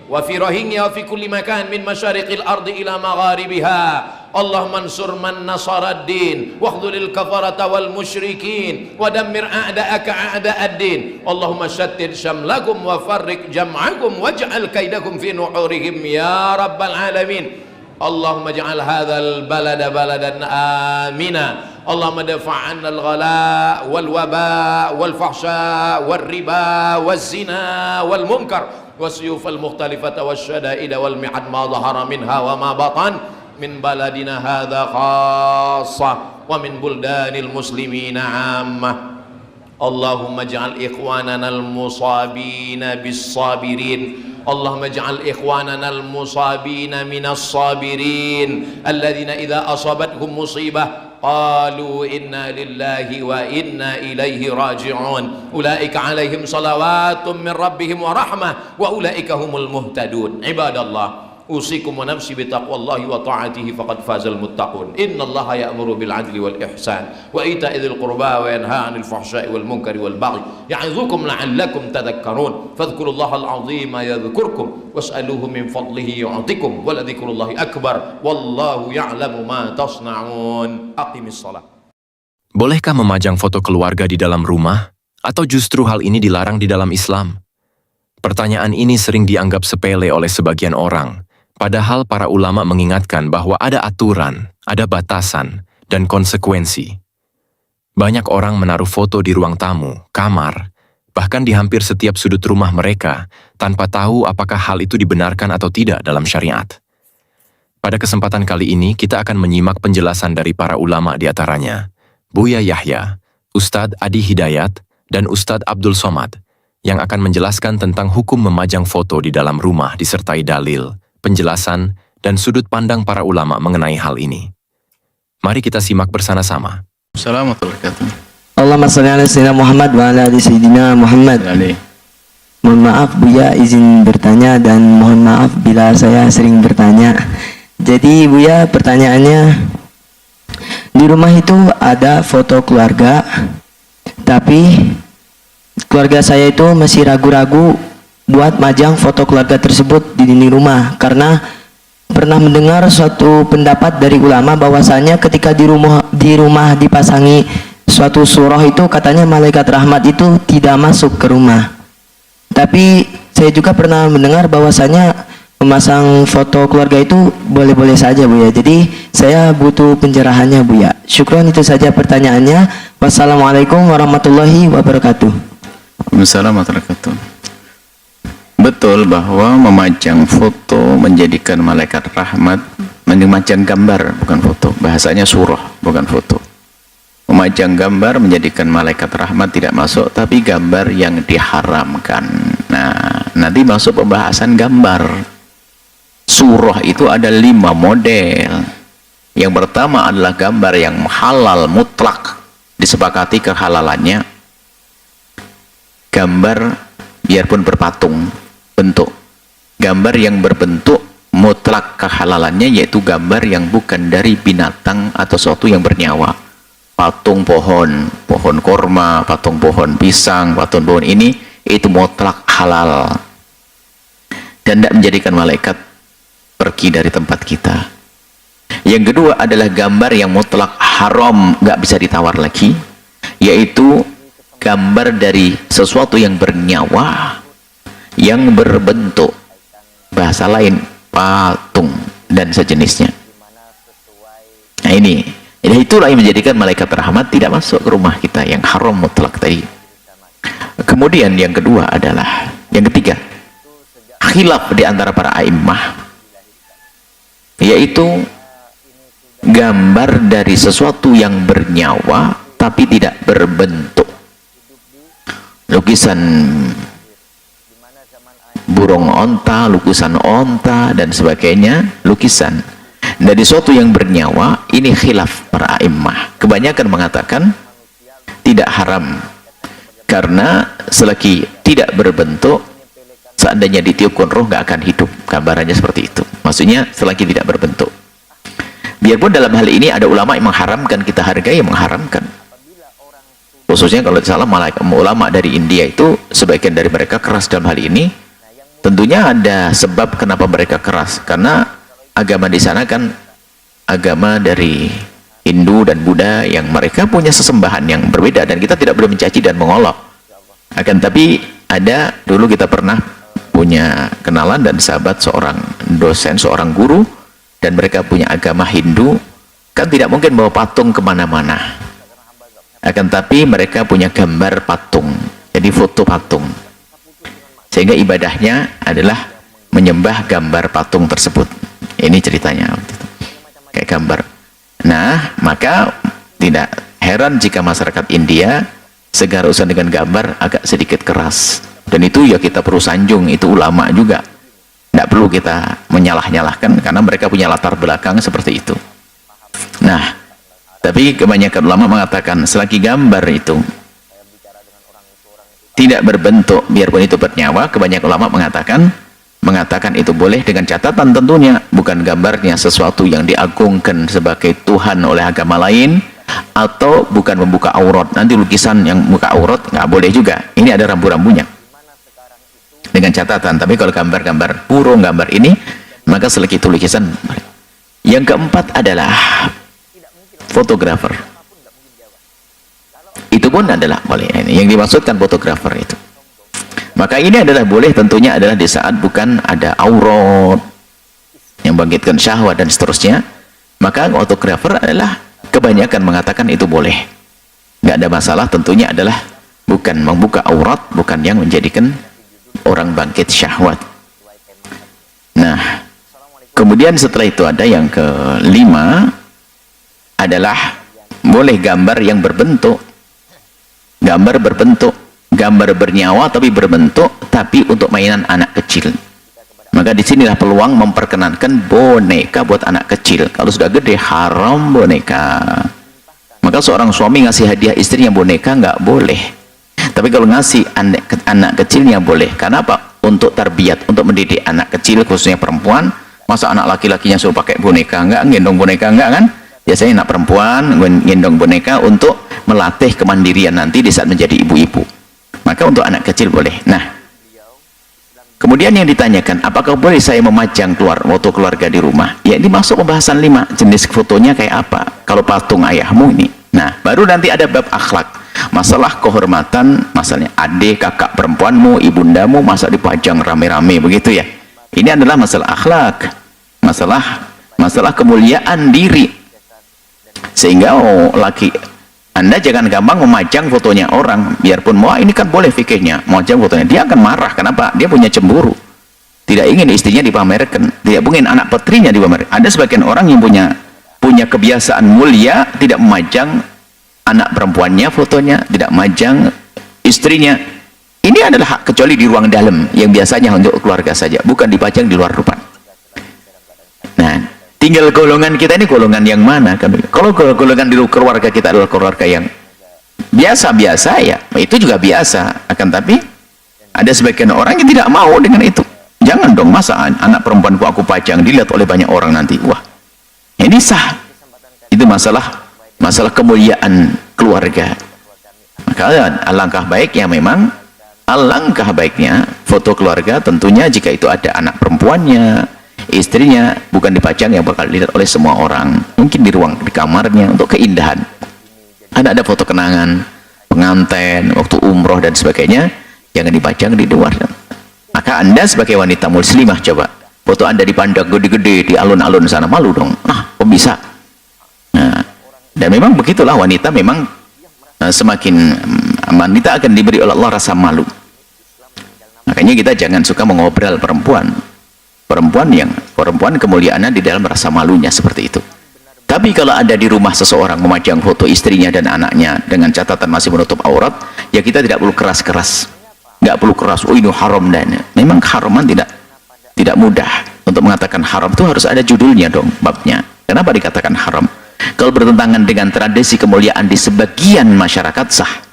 wa fi Rohingya wa fi kulli makan min masyariqil ardi ila magharibiha. Allahumma ansur man nasara ad-din wa khudhulil kafarata wal musyrikin wa dammir a'da'aka a'da'ad-din. Allahumma shattit syamlakum wa farriq jam'akum waj'al kaidakum fi nuhurihim ya rabbal alamin. Allahumma ja'al hadzal balada baladan amina. Allahumma dafa'an al-ghala wal waba wal fahsya wal riba wal zina wal munkar والسيوف المختلفة والشدائد والمحن ما ظهر منها وما بطن من بلدنا هذا خاصة ومن بلدان المسلمين عامة. اللهم اجعل إخواننا المصابين بالصابرين، اللهم اجعل إخواننا المصابين من الصابرين الذين إذا أصابتهم مصيبة قالوا إنا لله وإنا إليه راجعون أولئك عليهم صلوات من ربهم ورحمة وأولئك هم المهتدون. عباد الله أوصيكم ونفسي بتقوى الله وطاعته فقد فاز المتقون. إن الله يأمر بالعدل والإحسان وإيتاء ذي القربى وينهى عن الفحشاء والمنكر والبغي يعظكم لعلكم تذكرون. فاذكروا الله العظيم يذكركم واسألوه من فضله يعطكم ولذكر الله أكبر والله يعلم ما تصنعون. أقم الصلاة. Bolehkah memajang foto keluarga di dalam rumah? Atau justru hal ini dilarang di dalam Islam? Pertanyaan ini sering dianggap sepele oleh sebagian orang. Padahal para ulama mengingatkan bahwa ada aturan, ada batasan, dan konsekuensi. Banyak orang menaruh foto di ruang tamu, kamar, bahkan di hampir setiap sudut rumah mereka, tanpa tahu apakah hal itu dibenarkan atau tidak dalam syariat. Pada kesempatan kali ini, kita akan menyimak penjelasan dari para ulama di antaranya, Buya Yahya, Ustadz Adi Hidayat, dan Ustadz Abdul Somad, yang akan menjelaskan tentang hukum memajang foto di dalam rumah disertai dalil, penjelasan, dan sudut pandang para ulama mengenai hal ini. Mari kita simak bersama-sama. Assalamualaikum warahmatullahi wabarakatuh. Allahumma shalli ala sayyidina Muhammad wa ala ali sayyidina Muhammad. Mohon maaf Buya izin bertanya dan mohon maaf bila saya sering bertanya. Jadi Buya pertanyaannya, di rumah itu ada foto keluarga, tapi keluarga saya itu masih ragu-ragu buat majang foto keluarga tersebut di dinding rumah karena pernah mendengar suatu pendapat dari ulama bahwasanya ketika di rumah dipasangi suatu surah itu katanya malaikat rahmat itu tidak masuk ke rumah. Tapi saya juga pernah mendengar bahwasanya memasang foto keluarga itu boleh-boleh saja Buya. Jadi saya butuh pencerahannya Buya. Syukron, itu saja pertanyaannya. Wassalamualaikum warahmatullahi wabarakatuh. Waalaikumsalam warahmatullahi wabarakatuh. Betul bahwa memajang foto menjadikan malaikat rahmat, memajang gambar bukan foto, bahasanya surah bukan foto. Memajang gambar menjadikan malaikat rahmat tidak masuk, tapi gambar yang diharamkan. Nah, nanti masuk pembahasan gambar. Surah itu ada 5 model. Yang pertama adalah gambar yang halal mutlak, disepakati kehalalannya. Gambar biarpun berpatung bentuk, gambar yang berbentuk mutlak kehalalannya, yaitu gambar yang bukan dari binatang atau sesuatu yang bernyawa. Patung pohon korma, patung pohon pisang, patung pohon ini, itu mutlak halal dan tidak menjadikan malaikat pergi dari tempat kita. Yang kedua adalah gambar yang mutlak haram, nggak bisa ditawar lagi, yaitu gambar dari sesuatu yang bernyawa, yang berbentuk, bahasa lain patung dan sejenisnya. Nah ini itulah yang menjadikan malaikat rahmat tidak masuk ke rumah kita, yang haram mutlak tadi. Kemudian yang kedua adalah, yang ketiga, khilaf di antara para a'immah, yaitu gambar dari sesuatu yang bernyawa tapi tidak berbentuk, lukisan burung onta, lukisan onta dan sebagainya, lukisan dari sesuatu yang bernyawa. Ini khilaf para a'immah. Kebanyakan mengatakan tidak haram karena selagi tidak berbentuk, seandainya ditiupkan roh nggak akan hidup. Gambarannya seperti itu, maksudnya selagi tidak berbentuk. Biarpun dalam hal ini ada ulama yang mengharamkan, kita hargai yang mengharamkan, khususnya kalau salah ulama dari India itu sebagian dari mereka keras dalam hal ini. Tentunya ada sebab kenapa mereka keras, karena agama di sana kan agama dari Hindu dan Buddha yang mereka punya sesembahan yang berbeda, dan kita tidak boleh mencaci dan mengolok. Akan tapi ada, dulu kita pernah punya kenalan dan sahabat seorang dosen, seorang guru, dan mereka punya agama Hindu, kan tidak mungkin bawa patung kemana-mana. Akan tapi mereka punya gambar patung, jadi foto patung, sehingga ibadahnya adalah menyembah gambar patung tersebut. Ini ceritanya kayak gambar. Nah, maka tidak heran jika masyarakat India segala urusan dengan gambar agak sedikit keras, dan itu ya kita perlu sanjung, itu ulama juga, tidak perlu kita menyalah-nyalahkan karena mereka punya latar belakang seperti itu. Nah, tapi kebanyakan ulama mengatakan selagi gambar itu tidak berbentuk, biarpun itu bernyawa, kebanyakan ulama mengatakan itu boleh, dengan catatan tentunya bukan gambarnya sesuatu yang diagungkan sebagai Tuhan oleh agama lain, atau bukan membuka aurat. Nanti lukisan yang membuka aurat nggak boleh juga, ini ada rambu-rambunya, dengan catatan. Tapi kalau gambar-gambar burung, gambar ini, maka selagi itu lukisan. Yang keempat adalah fotografer. Itu pun adalah boleh. Ini yang dimaksudkan fotografer itu. Maka ini adalah boleh, tentunya adalah di saat bukan ada aurat, yang membangkitkan syahwat dan seterusnya, maka fotografer adalah kebanyakan mengatakan itu boleh, nggak ada masalah. Tentunya adalah bukan membuka aurat, bukan yang menjadikan orang bangkit syahwat. Nah, kemudian setelah itu ada yang kelima adalah boleh gambar yang berbentuk, gambar berbentuk, gambar bernyawa tapi berbentuk, tapi untuk mainan anak kecil. Maka disinilah peluang memperkenankan boneka buat anak kecil. Kalau sudah gede haram boneka. Maka seorang suami ngasih hadiah istrinya boneka nggak boleh. Tapi kalau ngasih anak kecilnya boleh. Karena apa? Untuk tarbiyat, untuk mendidik anak kecil khususnya perempuan. Masa anak laki-lakinya suruh pakai boneka? Enggak, gendong boneka enggak kan? Biasanya anak perempuan gendong boneka untuk melatih kemandirian nanti di saat menjadi ibu-ibu. Maka untuk anak kecil boleh. Nah, kemudian yang ditanyakan, apakah boleh saya memajang foto keluarga di rumah? Ya, ini masuk pembahasan 5. Jenis fotonya kayak apa? Kalau patung ayahmu ini. Nah, baru nanti ada bab akhlak. Masalah kehormatan, masalahnya adik, kakak perempuanmu, ibundamu, masa dipajang rame-rame begitu ya. Ini adalah masalah akhlak. Masalah kemuliaan diri. Sehingga laki Anda jangan gampang memajang fotonya orang, biarpun wah ini kan boleh fikihnya memajang fotonya, dia akan marah. Kenapa? Dia punya cemburu, tidak ingin istrinya dipamerkan, tidak ingin anak putrinya dipamerkan. Ada sebagian orang yang punya kebiasaan mulia, tidak memajang anak perempuannya fotonya, tidak memajang istrinya. Ini adalah hak, kecuali di ruang dalam yang biasanya untuk keluarga saja, bukan dipajang di luar rumah. Nah, tinggal golongan kita ini golongan yang mana? Kalau golongan di keluarga kita adalah keluarga yang biasa-biasa, ya itu juga biasa. Akan tapi ada sebagian orang yang tidak mau dengan itu. Jangan dong, masa anak perempuanku aku pajang dilihat oleh banyak orang nanti. Wah, ini sah. Itu masalah kemuliaan keluarga. Maka alangkah baiknya foto keluarga tentunya jika itu ada anak perempuannya, istrinya, bukan dipajang yang bakal dilihat oleh semua orang. Mungkin di kamarnya untuk keindahan. Ada foto kenangan pengantin waktu umroh dan sebagainya, jangan dipajang di luar. Maka Anda sebagai wanita muslimah, coba foto Anda dipandang gede-gede di alun-alun sana, malu dong. Kok bisa? Nah, dan memang begitulah wanita, memang semakin wanita akan diberi oleh Allah rasa malu. Makanya kita jangan suka mengobrol perempuan kemuliaannya di dalam rasa malunya seperti itu. Tapi kalau ada di rumah seseorang memajang foto istrinya dan anaknya dengan catatan masih menutup aurat, ya kita tidak perlu keras-keras, nggak perlu keras, oh ini haram. Dan memang haraman tidak mudah. Untuk mengatakan haram itu harus ada judulnya dong, babnya. Kenapa dikatakan haram? Kalau bertentangan dengan tradisi kemuliaan di sebagian masyarakat sah,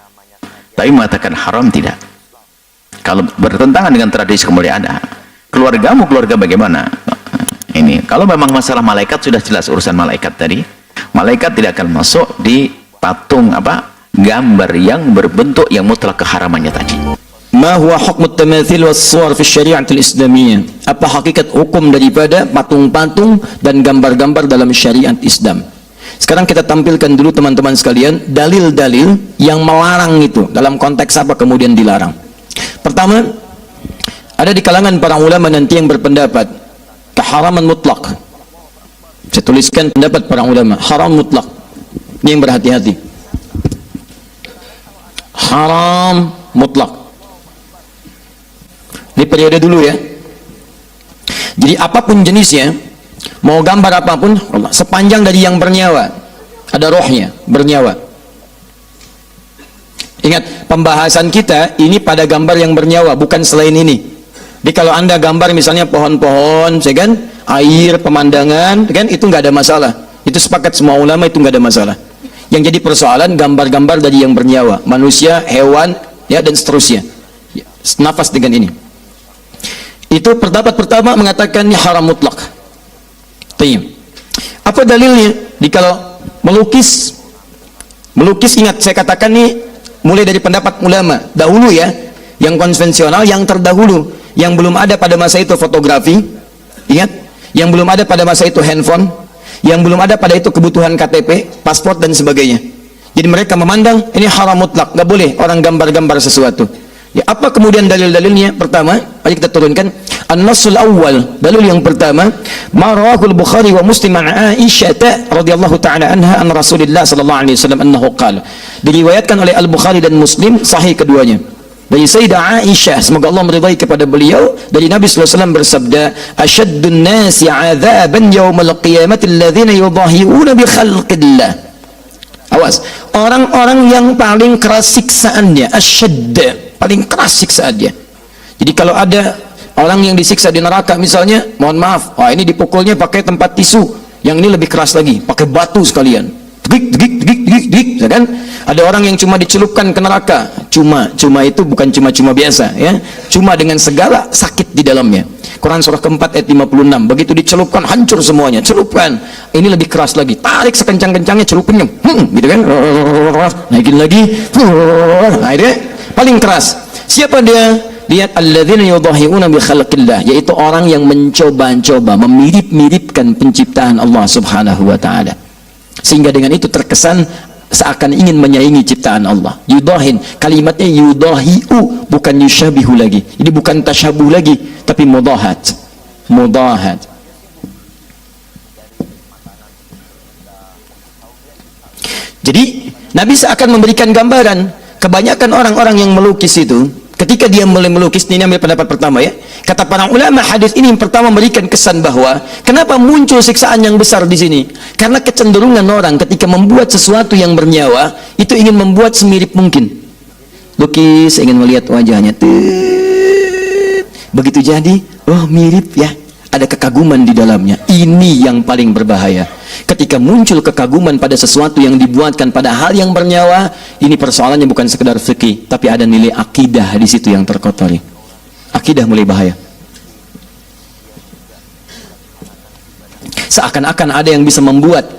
tapi mengatakan haram tidak. Kalau bertentangan dengan tradisi kemuliaan, keluargamu keluarga bagaimana? Ini kalau memang masalah malaikat sudah jelas urusan malaikat tadi. Malaikat tidak akan masuk di patung gambar yang berbentuk yang mutlak keharamannya tadi. Ma huwa hukm at-tamathil was-suwar fi syariah al-islamiyah? Apa hakikat hukum daripada patung-patung dan gambar-gambar dalam syariat Islam? Sekarang kita tampilkan dulu teman-teman sekalian dalil-dalil yang melarang itu. Dalam konteks apa kemudian dilarang? Pertama, ada di kalangan para ulama nanti yang berpendapat keharaman mutlak. Saya tuliskan pendapat para ulama, haram mutlak. Ini yang berhati-hati. Haram mutlak. Ini periode dulu ya. Jadi apapun jenisnya, mau gambar apapun, sepanjang dari yang bernyawa, ada rohnya, bernyawa. Ingat, pembahasan kita ini pada gambar yang bernyawa, bukan selain ini. Jadi kalau Anda gambar misalnya pohon-pohon, kan, air, pemandangan, kan, itu nggak ada masalah. Itu sepakat semua ulama, itu nggak ada masalah. Yang jadi persoalan gambar-gambar dari yang bernyawa, manusia, hewan, ya, dan seterusnya. Nafas dengan ini. Itu pendapat pertama mengatakan ini haram mutlak. Apa dalilnya? Di kalau melukis ingat saya katakan nih mulai dari pendapat ulama dahulu ya, yang konvensional, yang terdahulu, yang belum ada pada masa itu fotografi, ingat, yang belum ada pada masa itu handphone, yang belum ada pada itu kebutuhan KTP, paspor dan sebagainya. Jadi mereka memandang ini haram mutlak, nggak boleh orang gambar-gambar sesuatu. Ya, apa kemudian dalil-dalilnya? Pertama, mari kita turunkan An-Nassul awal, dalil yang pertama, ma rawahul Bukhari wa Muslim an Aisyah radhiyallahu taala anha an Rasulillah sallallahu alaihi wasallam annahu qala. Diriwayatkan oleh Al-Bukhari dan Muslim, sahih keduanya. Dari Sayyidah Aisyah, semoga Allah meridai kepada beliau, dari Nabi sallallahu alaihi wasallam bersabda, "Asyaddun nasi 'adzaban yaumal qiyamati alladhina yudahiuna bi khalqillah." Awas, orang-orang yang paling keras siksaannya, asyadd, paling keras siksaannya. Jadi kalau ada orang yang disiksa di neraka misalnya, mohon maaf, ini dipukulnya pakai tempat tisu, yang ini lebih keras lagi, pakai batu sekalian, digig, kan? Ada orang yang cuma dicelupkan ke neraka, cuma itu bukan cuma biasa, ya, cuma dengan segala sakit di dalamnya. Quran surah keempat ayat 56, begitu dicelupkan hancur semuanya, celupkan, ini lebih keras lagi, tarik sekencang-kencangnya, celupinnya, gitu kan, naikin lagi, nah itu paling keras. Siapa dia? Lihat alladzina yudahiuna bi khalqillah, yaitu orang yang mencoba-coba memirip-miripkan penciptaan Allah Subhanahu wa taala. Sehingga dengan itu terkesan seakan ingin menyaingi ciptaan Allah. Yudahin, kalimatnya yudahiu, bukan yushabihu lagi. Jadi bukan tasyabuh lagi, tapi mudahat. Mudahat. Jadi Nabi seakan memberikan gambaran, kebanyakan orang-orang yang melukis itu, ketika dia mulai melukis, ini ambil pendapat pertama ya, kata para ulama hadis ini yang pertama memberikan kesan bahwa kenapa muncul siksaan yang besar di sini, karena kecenderungan orang ketika membuat sesuatu yang bernyawa itu ingin membuat semirip mungkin. Lukis, ingin melihat wajahnya, begitu jadi, oh mirip ya, ada kekaguman di dalamnya. Ini yang paling berbahaya. Ketika muncul kekaguman pada sesuatu yang dibuatkan pada hal yang bernyawa, ini persoalannya bukan sekedar fikih, tapi ada nilai akidah di situ yang terkotori. Akidah mulai bahaya. Seakan-akan ada yang bisa membuat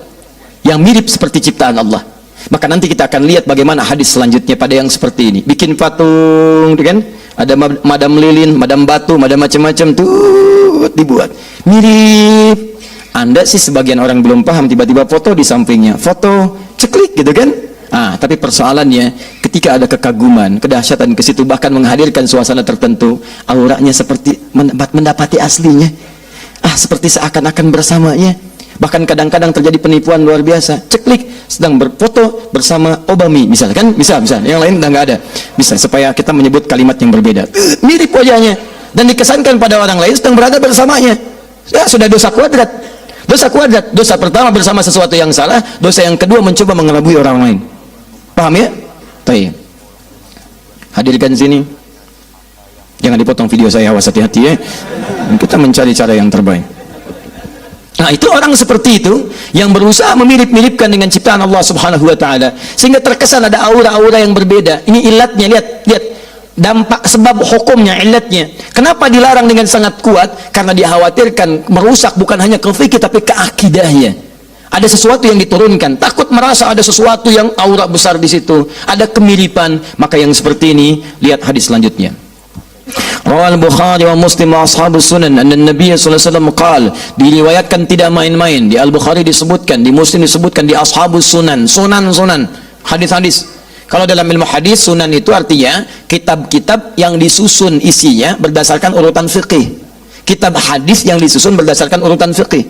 yang mirip seperti ciptaan Allah. Maka nanti kita akan lihat bagaimana hadis selanjutnya pada yang seperti ini. Bikin patung, kan? Ada madam lilin, madam batu, madam macam-macam tuh dibuat. Mirip. Anda sih sebagian orang belum paham, tiba-tiba foto di sampingnya, foto ceklik gitu kan? Tapi persoalannya ketika ada kekaguman, kedahsyatan ke situ, bahkan menghadirkan suasana tertentu, auranya seperti mendapati aslinya, seperti seakan-akan bersamanya. Bahkan kadang-kadang terjadi penipuan luar biasa. Ceklik sedang berfoto bersama Obama, misalkan, bisa, yang lain udah nggak ada. Bisa supaya kita menyebut kalimat yang berbeda. Mirip wajahnya dan dikesankan pada orang lain sedang berada bersamanya. Ya, sudah dosa kuadrat. Dosa kuadrat, dosa pertama bersama sesuatu yang salah, dosa yang kedua mencoba mengelabui orang lain. Paham ya? Baik. Hadirkan sini. Jangan dipotong video saya, awas hati-hati ya. Kita mencari cara yang terbaik. Nah, itu orang seperti itu yang berusaha memirip-miripkan dengan ciptaan Allah Subhanahu wa taala sehingga terkesan ada aura-aura yang berbeda. Ini ilatnya, lihat. Dampak sebab hukumnya, ilatnya. Kenapa dilarang dengan sangat kuat? Karena dikhawatirkan merusak bukan hanya ke fikih tapi ke akidahnya. Ada sesuatu yang diturunkan, takut merasa ada sesuatu yang aura besar di situ, ada kemiripan. Maka yang seperti ini, lihat hadis selanjutnya. Rawal Bukhari wa Muslim wa ashabus sunan anna Nabi sallallahu alaihi wasallam qala, diriwayatkan tidak main-main. Di Al-Bukhari disebutkan, di Muslim disebutkan, di ashabus sunan, sunan, hadis-hadis. Kalau dalam ilmu hadis, sunan itu artinya kitab-kitab yang disusun isinya berdasarkan urutan fikih. Kitab hadis yang disusun berdasarkan urutan fikih.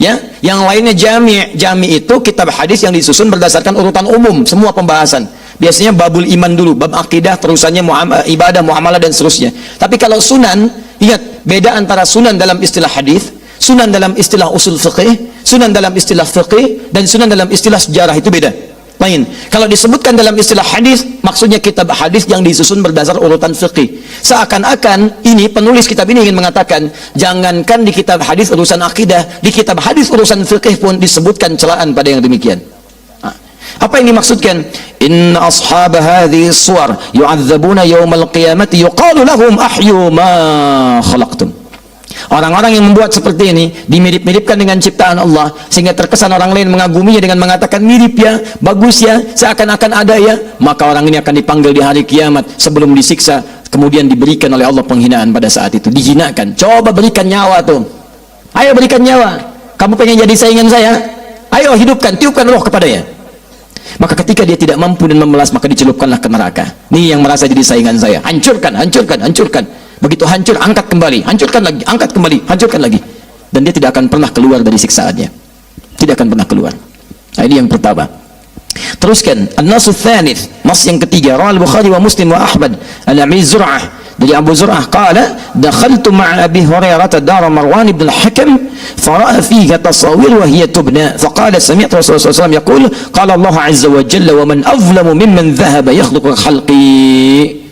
Ya, yang lainnya jami'. Jami' itu kitab hadis yang disusun berdasarkan urutan umum, semua pembahasan. Biasanya babul iman dulu, bab akidah, terusannya ibadah, muamalah dan seterusnya. Tapi kalau sunan, ingat beda antara sunan dalam istilah hadis, sunan dalam istilah usul fikih, sunan dalam istilah fikih, dan sunan dalam istilah sejarah, itu beda. Lain. Kalau disebutkan dalam istilah hadis, maksudnya kitab hadis yang disusun berdasar urutan fikih. Seakan-akan ini penulis kitab ini ingin mengatakan, jangankan di kitab hadis urusan akidah, di kitab hadis urusan fikih pun disebutkan celaan pada yang demikian. Apa yang dimaksudkan? Inna ashab hadhihi suwar yu'adzabuna yawmal qiyamati yuqalu lahum ahyu ma khalaqtum. Orang-orang yang membuat seperti ini dimirip-miripkan dengan ciptaan Allah sehingga terkesan orang lain mengaguminya dengan mengatakan mirip ya, bagus ya, seakan-akan ada ya, maka orang ini akan dipanggil di hari kiamat sebelum disiksa, kemudian diberikan oleh Allah penghinaan pada saat itu, dihinakan. Coba berikan nyawa tuh, ayo berikan nyawa, kamu pengen jadi saingan saya, ayo hidupkan, tiupkan roh kepadanya. Maka ketika dia tidak mampu dan memelas, maka dicelupkanlah ke neraka. Nih yang merasa jadi saingan saya, hancurkan. Begitu hancur, angkat kembali, hancurkan lagi, angkat kembali, hancurkan lagi. Dan dia tidak akan pernah keluar dari siksaannya. Tidak akan pernah keluar. Nah, ini yang pertama. Teruskan, an-nasu tsalits, nas yang ketiga, rawal Bukhari wa Muslim wa Ahmad, an-Abi Zur'ah, dari Abu Zur'ah qala, dakhaltu ma'a Abi Hurairah dar Marwan ibn al-Hakam, fara'a fiha tasawir wa hiya tubna, faqala sami'tu Rasulullah sallallahu alaihi wasallam yaqul, qala Allah azza wa jalla wa man azlamu mimman dhahaba yakhluqu khalqi.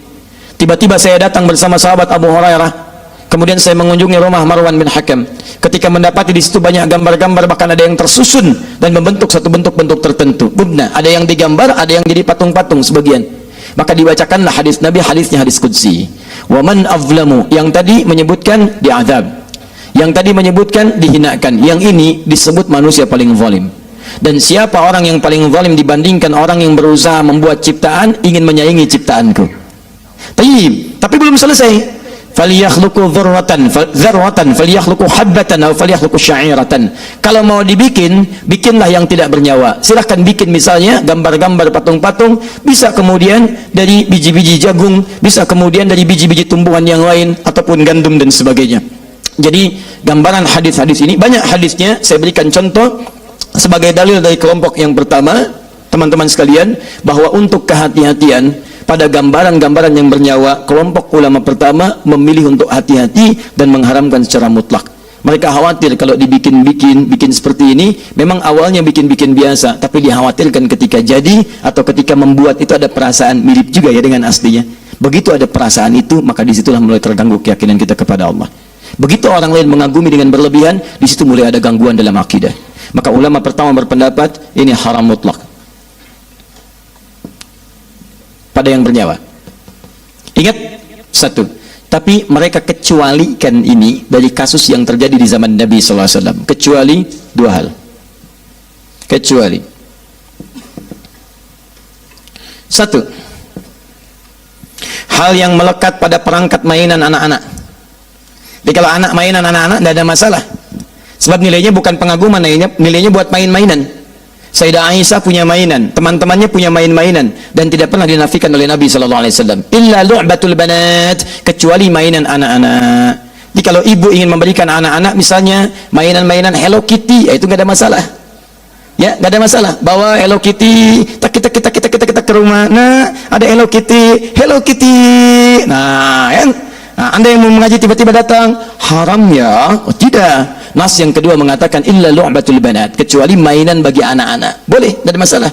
Tiba-tiba saya datang bersama sahabat Abu Hurairah. Kemudian saya mengunjungi rumah Marwan bin Hakam. Ketika mendapati di situ banyak gambar-gambar, bahkan ada yang tersusun dan membentuk satu bentuk-bentuk tertentu. Bubna, ada yang digambar, ada yang jadi patung-patung sebagian. Maka dibacakanlah hadis Nabi, hadisnya hadis qudsi. Wa man azlamu, yang tadi menyebutkan diazab, yang tadi menyebutkan dihinakan, yang ini disebut manusia paling zalim. Dan siapa orang yang paling zalim dibandingkan orang yang berusaha membuat ciptaan, ingin menyaingi ciptaanku. Tapi belum selesai. Falyakhluqu dzarratan falyakhluqu habbatan aw falyakhluqu sya'iratan. Kalau mau dibikin, bikinlah yang tidak bernyawa. Silahkan bikin misalnya gambar-gambar patung-patung, bisa kemudian dari biji-biji jagung, bisa kemudian dari biji-biji tumbuhan yang lain ataupun gandum dan sebagainya. Jadi gambaran hadis-hadis ini banyak hadisnya. Saya berikan contoh sebagai dalil dari kelompok yang pertama, teman-teman sekalian, bahwa untuk kehati-hatian pada gambaran-gambaran yang bernyawa, kelompok ulama pertama memilih untuk hati-hati dan mengharamkan secara mutlak. Mereka khawatir kalau bikin seperti ini, memang awalnya bikin biasa, tapi dikhawatirkan ketika jadi atau ketika membuat itu ada perasaan mirip juga ya dengan aslinya. Begitu ada perasaan itu, maka disitulah mulai terganggu keyakinan kita kepada Allah. Begitu orang lain mengagumi dengan berlebihan, di situ mulai ada gangguan dalam akidah. Maka ulama pertama berpendapat ini haram mutlak pada yang bernyawa. Ingat satu, tapi mereka kecualikan ini dari kasus yang terjadi di zaman Nabi SAW. Kecuali dua hal. Kecuali satu, hal yang melekat pada perangkat mainan anak-anak. Jadi kalau anak mainan anak-anak tidak ada masalah, sebab nilainya bukan pengaguman, nilainya buat main-mainan. Sayyidah Aisyah punya mainan, teman-temannya punya main-mainan, dan tidak pernah dinafikan oleh Nabi SAW. Illa lu'batul banat, kecuali mainan anak-anak. Jadi kalau ibu ingin memberikan anak-anak misalnya mainan-mainan Hello Kitty, ya itu nggak ada masalah. Ya, nggak ada masalah. Bawa Hello Kitty, kita ke rumah. Nah, ada Hello Kitty. Nah, ya. Nah, Anda yang mau mengaji tiba-tiba datang, haram ya? Oh, tidak. Nas yang kedua mengatakan illa lu'batul banat, kecuali mainan bagi anak-anak. Boleh, tidak ada masalah.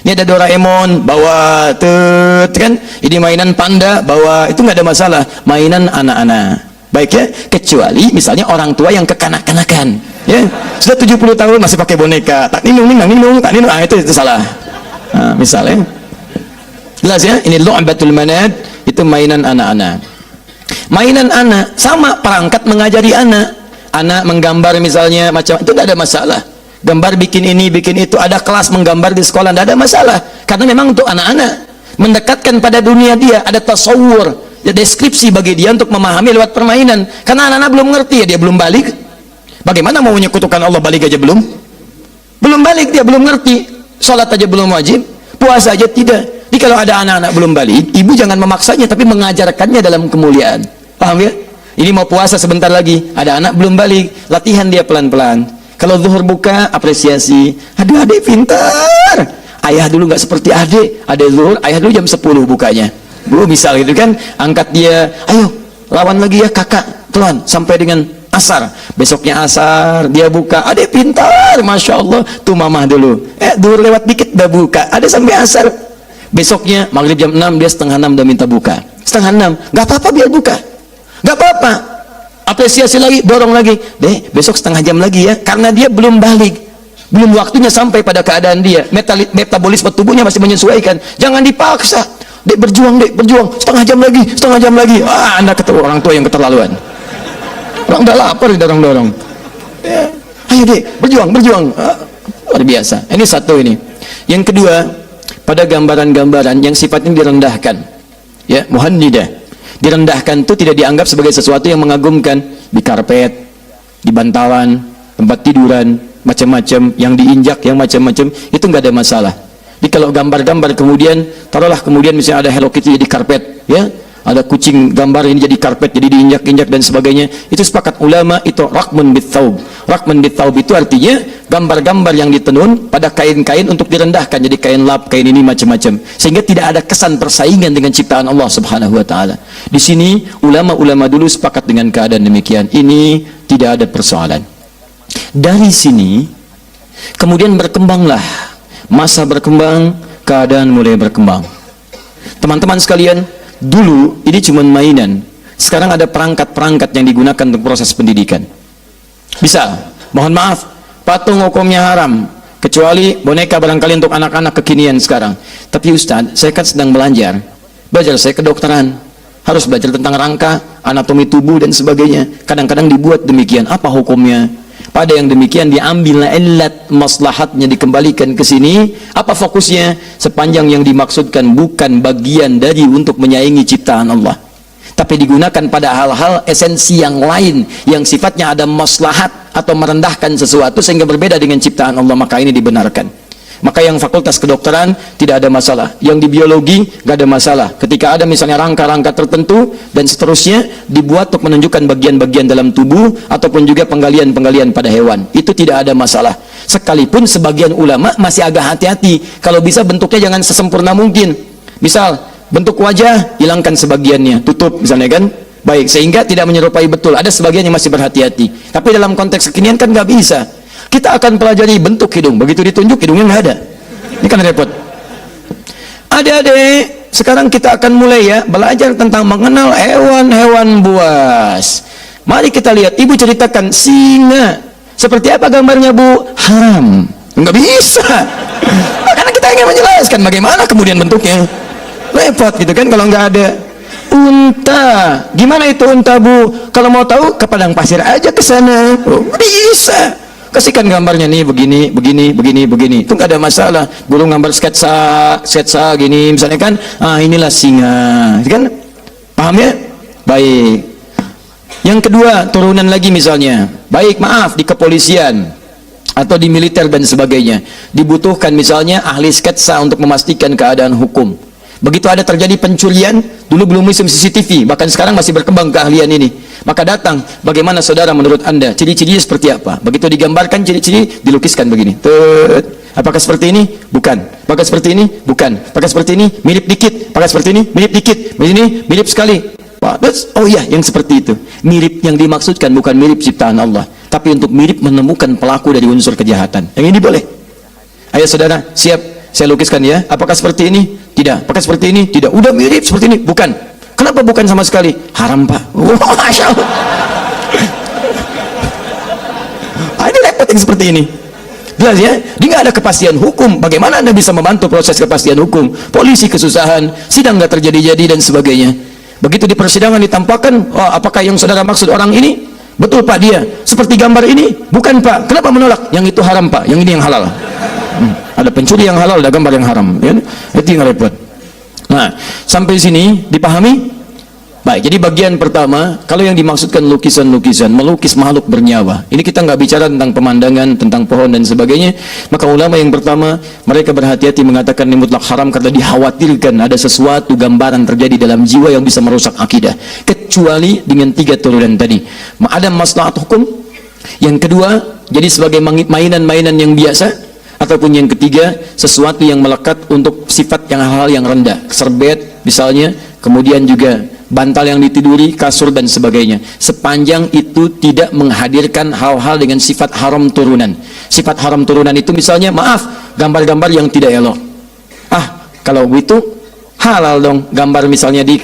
Ini ada Doraemon, bawa kan? Ini mainan panda, bawa, itu nggak ada masalah. Mainan anak-anak. Baik ya, kecuali misalnya orang tua yang kekanak-kanakan, ya. Sudah 70 tahun masih pakai boneka. Tak ninung, itu salah. Nah, misalnya. Jelas ya, ini lu'batul banat, itu mainan anak-anak. Mainan anak sama perangkat mengajari anak. Anak menggambar misalnya macam itu tidak ada masalah. Gambar bikin ini, bikin itu, ada kelas menggambar di sekolah, tidak ada masalah. Karena memang untuk anak-anak mendekatkan pada dunia dia, ada tasawur, ya, deskripsi bagi dia untuk memahami lewat permainan. Karena anak-anak belum ngerti ya, dia belum balik. Bagaimana mau menyekutukan Allah, balik aja belum? Belum balik, dia belum ngerti. Salat aja belum wajib, puasa aja tidak. Jadi kalau ada anak-anak belum balik, ibu jangan memaksanya, tapi mengajarkannya dalam kemuliaan. Paham ya? Ini mau puasa sebentar lagi, ada anak belum balik, latihan dia pelan-pelan. Kalau zuhur buka, apresiasi. Aduh, adik pintar. Ayah dulu nggak seperti adik. Adik zuhur, ayah dulu jam 10 bukanya. Bu, misal gitu kan, angkat dia, ayo lawan lagi ya kakak, pelan sampai dengan asar. Besoknya asar, dia buka, adik pintar, masya Allah. Tuh mamah dulu. Zuhur lewat dikit udah buka, ada sampai asar. Besoknya maghrib jam 6, dia setengah 6 udah minta buka. Setengah 6, nggak apa-apa biar buka. Gak apa-apa, apresiasi lagi, dorong lagi. Deh, besok setengah jam lagi ya, karena dia belum balik, belum waktunya sampai pada keadaan dia. Metabolisme tubuhnya masih menyesuaikan. Jangan dipaksa. Dek berjuang, setengah jam lagi. Wah, Anda ketemu orang tua yang keterlaluan. Orang udah lapar didorong-dorong. Ya. Ayo dek, berjuang. Luar biasa. Ini satu ini. Yang kedua, pada gambaran-gambaran yang sifatnya direndahkan, ya, muhannidah. Direndahkan itu tidak dianggap sebagai sesuatu yang mengagumkan. Di karpet, di bantalan, tempat tiduran, macam-macam, yang diinjak, yang macam-macam, itu nggak ada masalah. Jadi kalau gambar-gambar kemudian, taruhlah kemudian misalnya ada Hello Kitty di karpet, ya, ada kucing gambar ini jadi karpet, jadi diinjak-injak dan sebagainya. Itu sepakat ulama itu rakmun bit-thaub. Rakmun bit-thaub itu artinya gambar-gambar yang ditenun pada kain-kain untuk direndahkan, jadi kain lap, kain ini macam-macam, sehingga tidak ada kesan persaingan dengan ciptaan Allah Subhanahu wa taala. Di sini ulama-ulama dulu sepakat dengan keadaan demikian. Ini tidak ada persoalan. Dari sini kemudian berkembanglah, masa berkembang, keadaan mulai berkembang. Teman-teman sekalian, dulu ini cuma mainan. Sekarang ada perangkat-perangkat yang digunakan untuk proses pendidikan. Bisa, mohon maaf, patung hukumnya haram, kecuali boneka barangkali untuk anak-anak kekinian sekarang. Tapi Ustaz, saya kan sedang belajar saya kedokteran, harus belajar tentang rangka, anatomi tubuh dan sebagainya. Kadang-kadang dibuat demikian, apa hukumnya? Pada yang demikian diambil illat maslahatnya, dikembalikan ke sini. Apa fokusnya? Sepanjang yang dimaksudkan bukan bagian dari untuk menyaingi ciptaan Allah, tapi digunakan pada hal-hal esensi yang lain yang sifatnya ada maslahat atau merendahkan sesuatu sehingga berbeda dengan ciptaan Allah, maka ini dibenarkan. Maka yang fakultas kedokteran tidak ada masalah, yang di biologi gak ada masalah. Ketika ada misalnya rangka-rangka tertentu dan seterusnya dibuat untuk menunjukkan bagian-bagian dalam tubuh ataupun juga penggalian-penggalian pada hewan, itu tidak ada masalah. Sekalipun sebagian ulama masih agak hati-hati, kalau bisa bentuknya jangan sesempurna mungkin. Misal bentuk wajah hilangkan sebagiannya, tutup misalnya kan, baik, sehingga tidak menyerupai betul. Ada sebagian yang masih berhati-hati, tapi dalam konteks kekinian kan gak bisa. Kita akan pelajari bentuk hidung, begitu ditunjuk hidungnya nggak ada, ini kan repot. Adik-adik, sekarang kita akan mulai ya belajar tentang mengenal hewan-hewan buas. Mari kita lihat, ibu ceritakan singa, seperti apa gambarnya bu? Haram, nggak bisa. Karena kita ingin menjelaskan bagaimana kemudian bentuknya, repot gitu kan kalau nggak ada. Unta, gimana itu unta bu? Kalau mau tahu ke padang pasir aja ke sana, bisa. Kasihkan gambarnya nih, begini, begini, begini, begini. Itu nggak ada masalah. Burung gambar sketsa gini, misalnya kan, inilah singa, kan? Paham ya? Baik. Yang kedua, turunan lagi misalnya. Baik, maaf, di kepolisian atau di militer dan sebagainya, dibutuhkan misalnya ahli sketsa untuk memastikan keadaan hukum. Begitu ada terjadi pencurian, dulu belum musim CCTV, bahkan sekarang masih berkembang keahlian ini. Maka datang, bagaimana saudara menurut anda, ciri-cirinya seperti apa? Begitu digambarkan ciri-ciri, dilukiskan begini. Apakah seperti ini? Bukan. Apakah seperti ini? Bukan. Apakah seperti ini? Mirip dikit. Apakah seperti ini? Mirip dikit. Ini mirip sekali. Oh iya, yang seperti itu. Mirip yang dimaksudkan bukan mirip ciptaan Allah, tapi untuk mirip menemukan pelaku dari unsur kejahatan. Yang ini boleh. Ayo saudara, siap. Saya lukiskan ya. Apakah seperti ini? Tidak. Apakah seperti ini? Tidak. Udah mirip seperti ini? Bukan. Kenapa bukan sama sekali? Haram pak. Wah, Masya Allah. Ini repot yang seperti ini. Jelas ya? Dia nggak ada kepastian hukum. Bagaimana anda bisa membantu proses kepastian hukum? Polisi kesusahan, sidang nggak terjadi-jadi dan sebagainya. Begitu di persidangan ditampakkan, apakah yang saudara maksud orang ini? Betul pak dia. Seperti gambar ini? Bukan pak. Kenapa menolak? Yang itu haram pak. Yang ini yang halal. Ada pencuri yang halal, ada gambar yang haram, ya? Itu yang repot. Nah, sampai sini dipahami? Baik, jadi bagian pertama, kalau yang dimaksudkan lukisan-lukisan, melukis makhluk bernyawa, ini kita nggak bicara tentang pemandangan, tentang pohon dan sebagainya. Maka ulama yang pertama, mereka berhati-hati mengatakan ini mutlak haram karena dikhawatirkan ada sesuatu gambaran terjadi dalam jiwa yang bisa merusak akidah, kecuali dengan 3 turunan tadi. Ada maslahat hukum. Yang kedua, jadi sebagai mainan-mainan yang biasa. Ataupun yang ketiga, sesuatu yang melekat untuk sifat yang hal-hal yang rendah, serbet misalnya, kemudian juga bantal yang ditiduri, kasur dan sebagainya. Sepanjang itu tidak menghadirkan hal-hal dengan sifat haram turunan. Sifat haram turunan itu misalnya, maaf, gambar-gambar yang tidak elok. Kalau itu halal dong, gambar misalnya di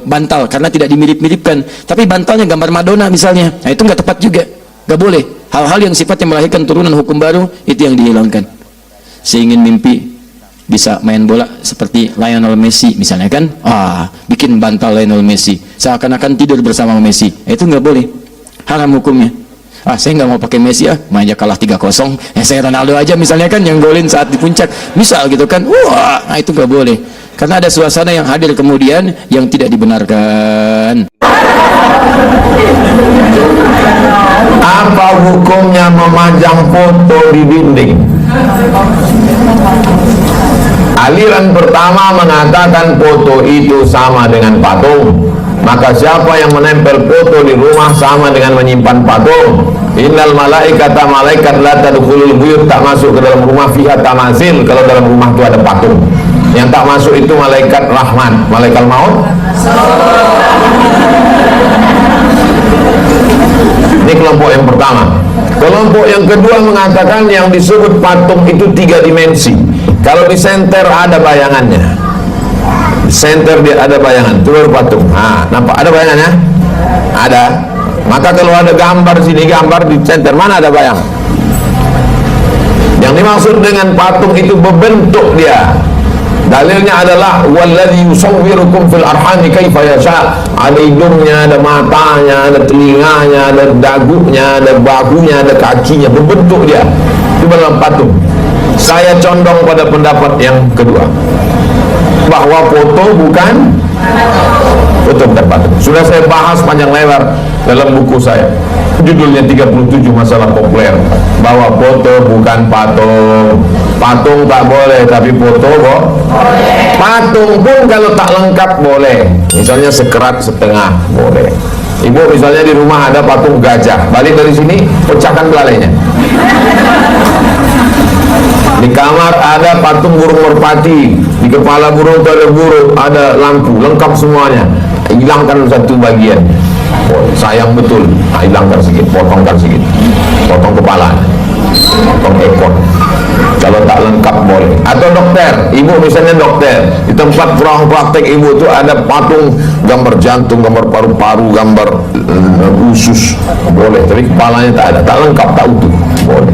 bantal karena tidak dimirip-miripkan. Tapi bantalnya gambar Madonna misalnya, nah itu nggak tepat juga, nggak boleh. Hal-hal yang sifatnya melahirkan turunan hukum baru itu yang dihilangkan. Saya ingin mimpi bisa main bola seperti Lionel Messi misalnya kan, bikin bantal Lionel Messi seakan-akan tidur bersama Messi, itu nggak boleh, haram hukumnya. Saya nggak mau pakai Messi, mainnya kalah 3-0, saya Ronaldo aja misalnya kan, yang golin saat di puncak misal gitu kan, itu nggak boleh karena ada suasana yang hadir kemudian yang tidak dibenarkan. Apa hukumnya memajang foto di dinding? Aliran pertama mengatakan foto itu sama dengan patung, maka siapa yang menempel foto di rumah sama dengan menyimpan patung. Innal malaikata, malaikat la tadkhulul buyut, tak masuk ke dalam rumah fiha tamasil, kalau dalam rumah itu ada patung. Yang tak masuk itu malaikat rahman, malaikat maut. Ini kelompok yang pertama. Kelompok yang kedua mengatakan yang disebut patung itu 3 dimensi. Kalau di senter ada bayangannya, di senter dia ada bayangan, itu baru patung. Nah, nampak ada bayangannya? Ada. Maka kalau ada gambar sini, gambar di senter, mana ada bayang? Yang dimaksud dengan patung itu berbentuk dia. Dalilnya adalah walladzi yusawwirukum fil arhami kaifa yasha. Ada hidungnya, ada matanya, ada telinganya, ada dagunya, ada bahunya, ada kakinya, berbentuk dia. Itu dalam patung. Saya condong pada pendapat yang kedua, bahwa foto bukan patung. Sudah saya bahas panjang lebar dalam buku saya, judulnya 37 masalah populer, bahwa foto bukan patung. Patung tak boleh, tapi foto kok boleh. Patung pun kalau tak lengkap boleh, misalnya sekerat setengah boleh. Ibu misalnya di rumah ada patung gajah, balik dari sini pecahkan belalainya. Di kamar ada patung burung merpati, di kepala burung itu ada burung, ada lampu, lengkap semuanya. Hilangkan satu bagian, sayang betul. Nah, hilangkan sedikit, potongkan sedikit, potong kepala, potong ekor. Kalau tak lengkap boleh. Atau dokter, ibu misalnya dokter, di tempat ruang praktek ibu itu ada patung gambar jantung, gambar paru-paru, gambar usus, boleh. Tapi kepalanya tak ada, tak lengkap, tak utuh, boleh.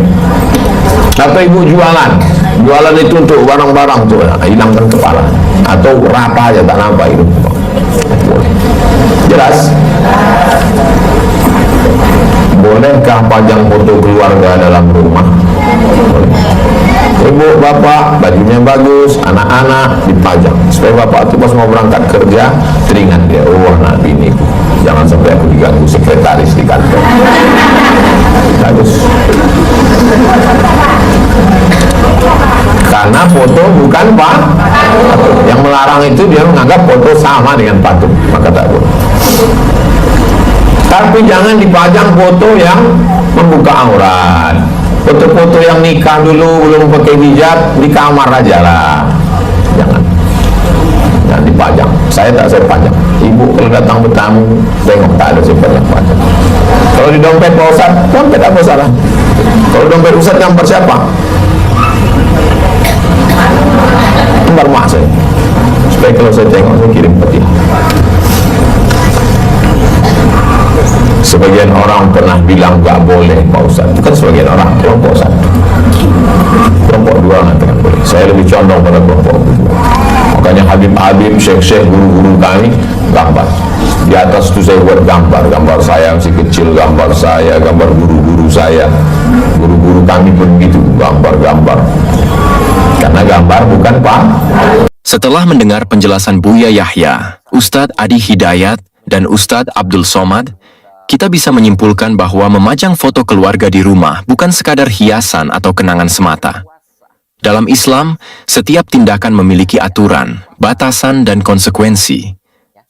Atau ibu jualan itu untuk barang-barang tuh, hilangkan kepala, atau rata aja tak nampak itu, boleh. Jelas? Bolehkah pajang foto keluarga dalam rumah? Boleh. Ibu, bapak, bajunya bagus, anak-anak dipajang supaya bapak itu pas mau berangkat kerja teringat dia, oh anak bini, jangan sampai aku diganggu sekretaris di kantor. Bagus. Karena foto bukan patung. Yang melarang itu dia menganggap foto sama dengan patung, maka tak boleh. Tapi jangan dipajang foto yang membuka aurat. Foto-foto yang nikah dulu belum pakai hijab di kamar aja lah, jangan dipajang. Saya pajang. Ibu kalau datang bertamu tengok tak ada saya pajang. Kalau di dompet Pak Ustaz, dompet apa salah? Kalau dompet Ustaz gambar siapa? Gambar mak saya, supaya kalau saya tengok saya kirim peti. Sebagian orang pernah bilang gak boleh Pak Ustaz, itu kan sebagian orang, kelompok satu. Kelompok dua mengatakan boleh. Saya lebih condong pada kelompok kedua. Makanya Habib-Habib, Syekh-Syekh, guru-guru kami gambar. Di atas itu saya buat gambar saya masih kecil, gambar saya, gambar guru-guru saya. Guru-guru kami pun begitu, gambar-gambar. Karena gambar bukan Pak. Setelah mendengar penjelasan Buya Yahya, Ustadz Adi Hidayat, dan Ustadz Abdul Somad, kita bisa menyimpulkan bahwa memajang foto keluarga di rumah bukan sekadar hiasan atau kenangan semata. Dalam Islam, setiap tindakan memiliki aturan, batasan, dan konsekuensi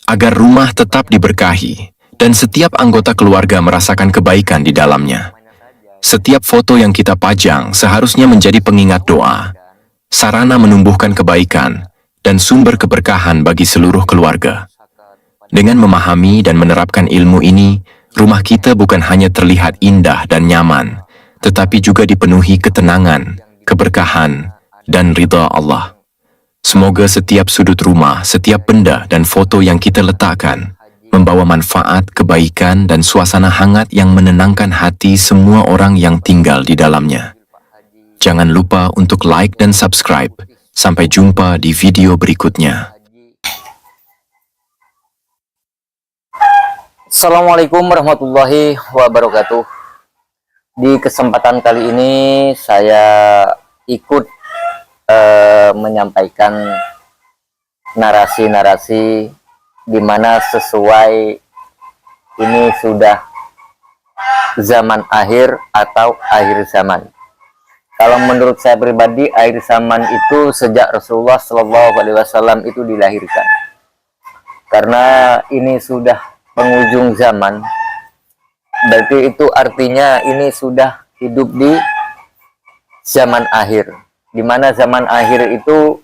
agar rumah tetap diberkahi dan setiap anggota keluarga merasakan kebaikan di dalamnya. Setiap foto yang kita pajang seharusnya menjadi pengingat doa, sarana menumbuhkan kebaikan, dan sumber keberkahan bagi seluruh keluarga. Dengan memahami dan menerapkan ilmu ini, rumah kita bukan hanya terlihat indah dan nyaman, tetapi juga dipenuhi ketenangan, keberkahan, dan ridha Allah. Semoga setiap sudut rumah, setiap benda dan foto yang kita letakkan membawa manfaat, kebaikan, dan suasana hangat yang menenangkan hati semua orang yang tinggal di dalamnya. Jangan lupa untuk like dan subscribe. Sampai jumpa di video berikutnya. Assalamualaikum warahmatullahi wabarakatuh. Di kesempatan kali ini saya ikut menyampaikan narasi-narasi di mana sesuai ini sudah zaman akhir atau akhir zaman. Kalau menurut saya pribadi, akhir zaman itu sejak Rasulullah SAW itu dilahirkan. Karena ini sudah penghujung zaman, berarti itu artinya ini sudah hidup di zaman akhir. Di mana zaman akhir itu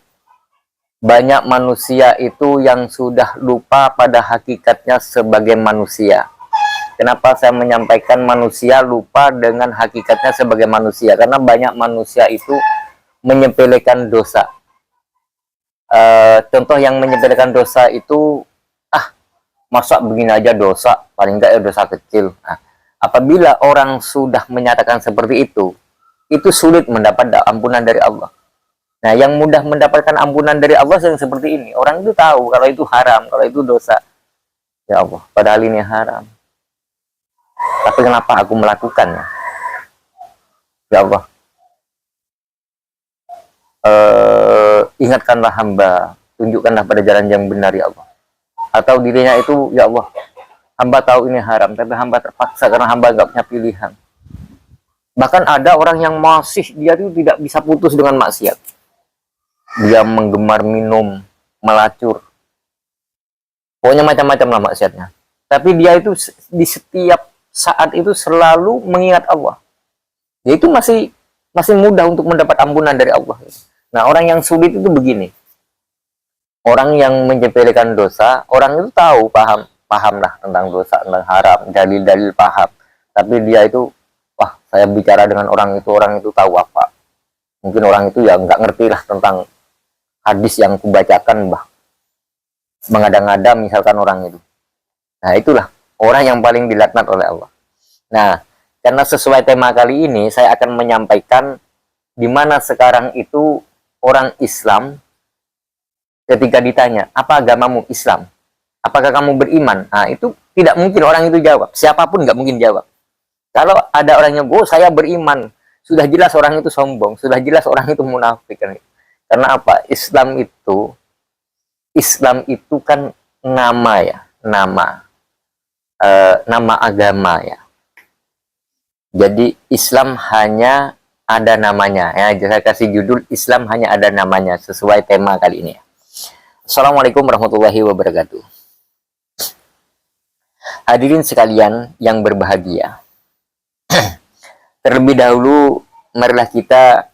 banyak manusia itu yang sudah lupa pada hakikatnya sebagai manusia. Kenapa saya menyampaikan manusia lupa dengan hakikatnya sebagai manusia? Karena banyak manusia itu menyepelekan dosa. Contoh yang menyepelekan dosa itu, masa begini aja dosa, paling enggak ya dosa kecil. Nah, apabila orang sudah menyatakan seperti itu sulit mendapat ampunan dari Allah. Nah, yang mudah mendapatkan ampunan dari Allah yang seperti ini. Orang itu tahu kalau itu haram, kalau itu dosa. Ya Allah, padahal ini haram. Tapi kenapa aku melakukannya? Ya Allah, ingatkanlah hamba, tunjukkanlah pada jalan yang benar ya Allah. Atau dirinya itu, ya Allah, hamba tahu ini haram, tapi hamba terpaksa karena hamba nggak punya pilihan. Bahkan ada orang yang dia itu tidak bisa putus dengan maksiat. Dia menggemar minum, melacur, pokoknya macam-macam lah maksiatnya. Tapi dia itu di setiap saat itu selalu mengingat Allah. Ya itu masih mudah untuk mendapat ampunan dari Allah. Nah, orang yang sulit itu begini. Orang yang menyepelekan dosa, orang itu tahu, paham lah tentang dosa, tentang haram, dalil-dalil paham. Tapi dia itu, wah, saya bicara dengan orang itu tahu apa. Mungkin orang itu ya nggak ngerti lah tentang hadis yang kubacakan, mengada-ngada misalkan orang itu. Nah, itulah orang yang paling dilaknat oleh Allah. Nah, karena sesuai tema kali ini, saya akan menyampaikan di mana sekarang itu orang Islam ketika ditanya, apa agamamu? Islam. Apakah kamu beriman? Nah, itu tidak mungkin orang itu jawab. Siapapun nggak mungkin jawab. Kalau ada orang yang, saya beriman, sudah jelas orang itu sombong, sudah jelas orang itu munafik. Karena apa? Islam itu kan nama ya, nama agama ya. Jadi Islam hanya ada namanya ya. Saya kasih judul Islam hanya ada namanya sesuai tema kali ini ya. Assalamualaikum warahmatullahi wabarakatuh. Hadirin sekalian yang berbahagia. Terlebih dahulu marilah kita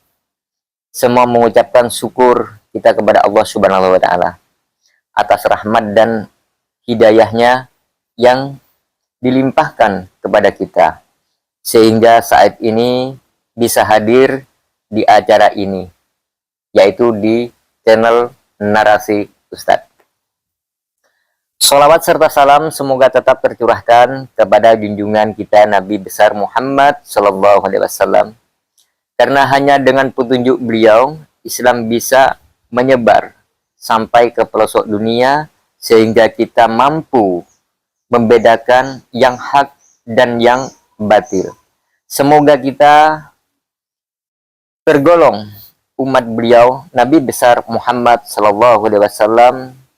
semua mengucapkan syukur kita kepada Allah Subhanahu wa taala atas rahmat dan hidayahnya yang dilimpahkan kepada kita, sehingga saat ini bisa hadir di acara ini, yaitu di channel Narasi Ustadz. Salawat serta salam semoga tetap tercurahkan kepada junjungan kita Nabi besar Muhammad Sallallahu Alaihi Wasallam, karena hanya dengan petunjuk beliau Islam bisa menyebar sampai ke pelosok dunia, sehingga kita mampu membedakan yang hak dan yang batil. Semoga kita tergolong umat beliau Nabi besar Muhammad Sallallahu Alaihi Wasallam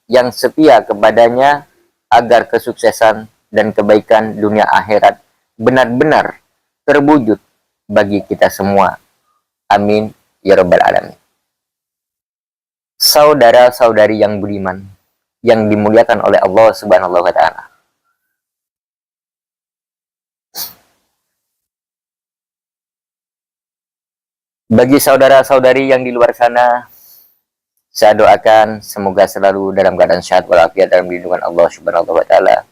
yang setia kepadanya, agar kesuksesan dan kebaikan dunia akhirat benar-benar terwujud bagi kita semua. Amin ya rabbal alamin. Saudara-saudari yang budiman, yang dimuliakan oleh Allah Subhanahu wa taala. Bagi saudara-saudari yang di luar sana, saya doakan semoga selalu dalam keadaan sehat walafiat dalam lindungan Allah Subhanahu wa taala,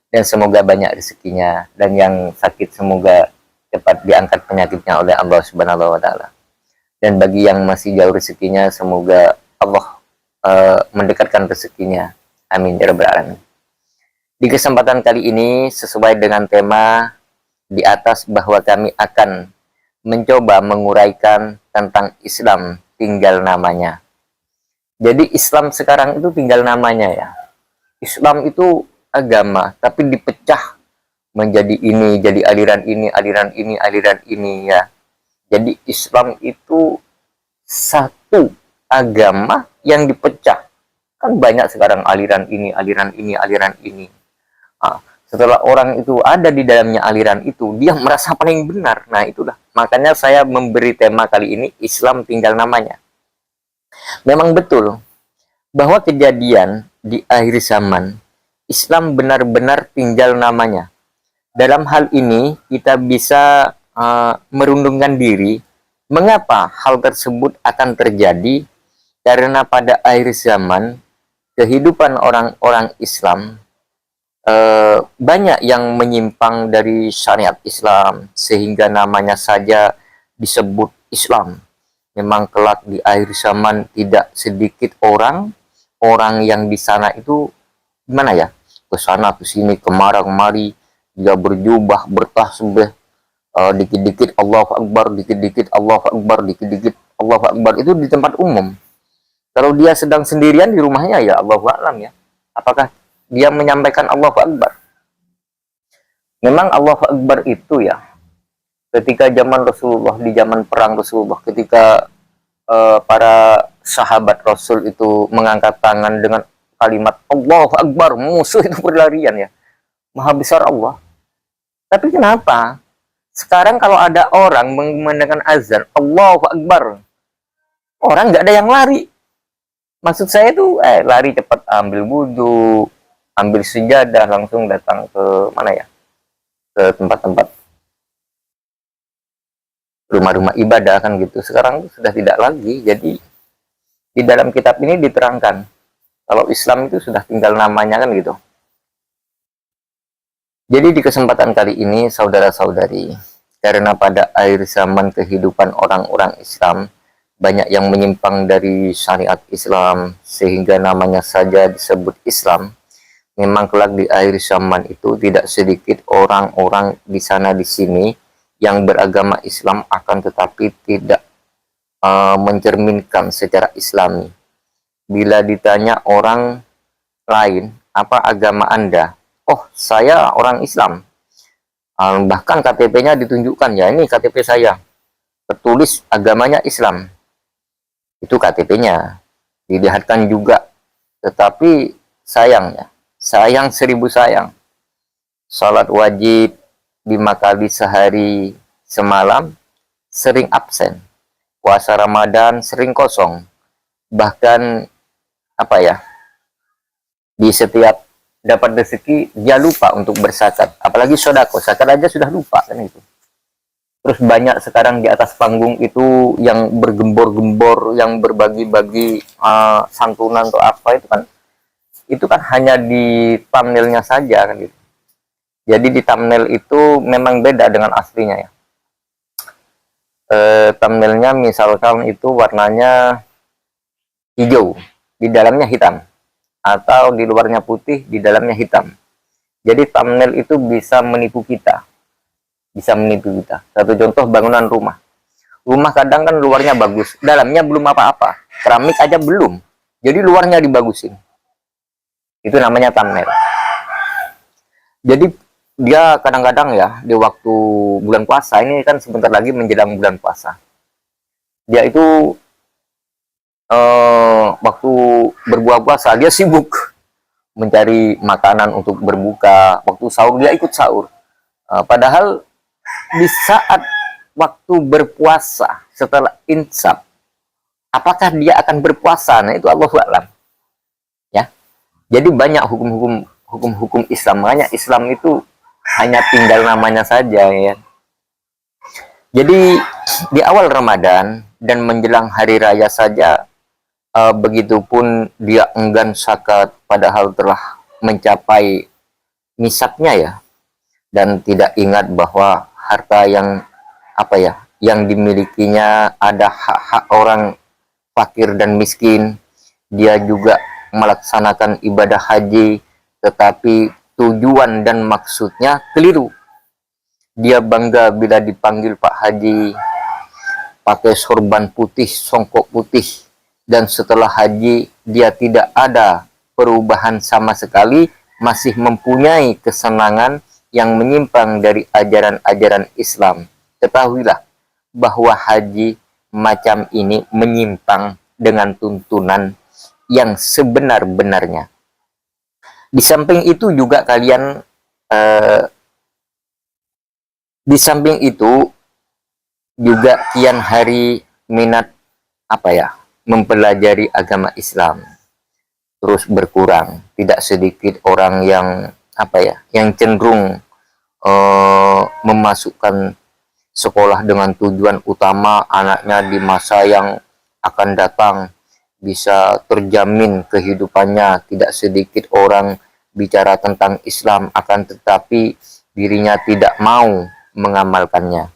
dan semoga banyak rezekinya, dan yang sakit semoga cepat diangkat penyakitnya oleh Allah Subhanahu wa taala. Dan bagi yang masih jauh rezekinya, semoga Allah mendekatkan rezekinya. Amin ya rabbal alamin. Di kesempatan kali ini sesuai dengan tema di atas, bahwa kami akan mencoba menguraikan tentang Islam tinggal namanya. Jadi Islam sekarang itu tinggal namanya ya. Islam itu agama, tapi dipecah menjadi ini, jadi aliran ini ya. Jadi Islam itu satu agama yang dipecah. Kan banyak sekarang aliran ini. Nah, Setelah orang itu ada di dalamnya aliran itu, dia merasa paling benar. Nah, itulah. Makanya saya memberi tema kali ini, Islam tinggal namanya. Memang betul bahwa kejadian di akhir zaman, Islam benar-benar tinggal namanya. Dalam hal ini, kita bisa merundungkan diri, mengapa hal tersebut akan terjadi, karena pada akhir zaman, kehidupan orang-orang Islam banyak yang menyimpang dari syariat Islam sehingga namanya saja disebut Islam. Memang kelak di akhir zaman tidak sedikit orang yang di sana itu gimana ya, ke sana ke sini kemari dia berjubah bertasbih, dikit-dikit Allahu Akbar, dikit-dikit Allahu Akbar, dikit-dikit Allahu Akbar, itu di tempat umum. Kalau dia sedang sendirian di rumahnya ya Allahu A'lam ya, apakah dia menyampaikan Allahu Akbar. Memang Allahu Akbar itu ya, ketika zaman Rasulullah, di zaman perang Rasulullah, ketika para sahabat Rasul itu mengangkat tangan dengan kalimat Allahu Akbar, musuh itu berlarian ya. Maha besar Allah. Tapi kenapa sekarang kalau ada orang mengumandangkan azan Allahu Akbar, orang nggak ada yang lari? Maksud saya itu lari cepat, ambil wudhu, ambil sejadah, langsung datang ke mana ya, ke tempat-tempat rumah-rumah ibadah kan gitu. Sekarang sudah tidak lagi. Jadi di dalam kitab ini diterangkan kalau Islam itu sudah tinggal namanya kan gitu. Jadi di kesempatan kali ini saudara-saudari, karena pada akhir zaman kehidupan orang-orang Islam banyak yang menyimpang dari syariat Islam sehingga namanya saja disebut Islam. Memang kelak di akhir zaman itu tidak sedikit orang-orang di sana di sini yang beragama Islam akan tetapi tidak mencerminkan secara Islami. Bila ditanya orang lain, apa agama Anda? Oh, saya orang Islam. Bahkan KTP-nya ditunjukkan, ya ini KTP saya. Tertulis agamanya Islam. Itu KTP-nya. Dilihatkan juga. Tetapi sayangnya, sayang seribu sayang, salat wajib 5 kali sehari semalam sering absen, puasa Ramadan sering kosong, bahkan apa ya, di setiap dapat rezeki dia lupa untuk berzakat, apalagi sodako, zakat aja sudah lupa kan itu. Terus banyak sekarang di atas panggung itu yang bergembor-gembor, yang berbagi-bagi santunan atau apa, itu kan hanya di thumbnailnya saja kan gitu. Jadi di thumbnail itu memang beda dengan aslinya ya. Thumbnailnya misalkan itu warnanya hijau, di dalamnya hitam, atau di luarnya putih, di dalamnya hitam. Jadi thumbnail itu bisa menipu kita, Satu contoh, bangunan rumah. Rumah kadang kan luarnya bagus, dalamnya belum apa-apa, keramik aja belum, jadi luarnya dibagusin. Itu namanya thumbnail. Jadi dia kadang-kadang ya di waktu bulan puasa, ini kan sebentar lagi menjelang bulan puasa, dia itu waktu berbuka puasa dia sibuk mencari makanan untuk berbuka. Waktu sahur dia ikut sahur, padahal di saat waktu berpuasa setelah insaf, apakah dia akan berpuasa? Nah itu Allahu a'lam ya. Jadi banyak hukum-hukum Islam, makanya Islam itu hanya tinggal namanya saja ya. Jadi di awal Ramadan dan menjelang hari raya saja, begitupun dia enggan zakat padahal telah mencapai nisabnya ya, dan tidak ingat bahwa harta yang yang dimilikinya ada hak-hak orang fakir dan miskin. Dia juga melaksanakan ibadah haji, tetapi tujuan dan maksudnya keliru. Dia bangga bila dipanggil Pak Haji, pakai sorban putih, songkok putih, dan setelah haji dia tidak ada perubahan sama sekali, masih mempunyai kesenangan yang menyimpang dari ajaran-ajaran Islam. Ketahuilah bahwa haji macam ini menyimpang dengan tuntunan yang sebenar-benarnya. Di samping itu juga kalian Di samping itu juga kian hari minat mempelajari agama Islam terus berkurang. Tidak sedikit orang yang yang cenderung memasukkan sekolah dengan tujuan utama anaknya di masa yang akan datang bisa terjamin kehidupannya. Tidak sedikit orang bicara tentang Islam, akan tetapi dirinya tidak mau mengamalkannya.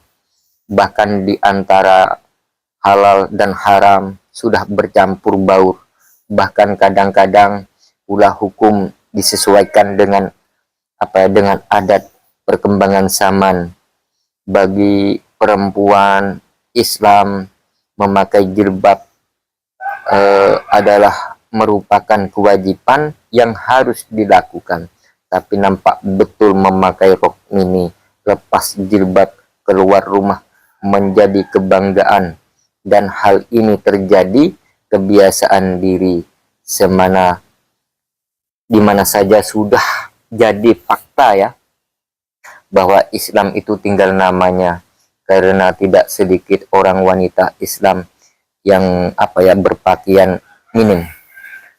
Bahkan di antara halal dan haram sudah bercampur baur. Bahkan kadang-kadang pula hukum disesuaikan dengan dengan adat perkembangan zaman. Bagi perempuan Islam memakai jilbab adalah merupakan kewajiban yang harus dilakukan. Tapi nampak betul memakai rok mini, lepas jilbab keluar rumah menjadi kebanggaan, dan hal ini terjadi kebiasaan diri di mana saja sudah jadi fakta ya, bahwa Islam itu tinggal namanya, karena tidak sedikit orang wanita Islam yang berpakaian minim.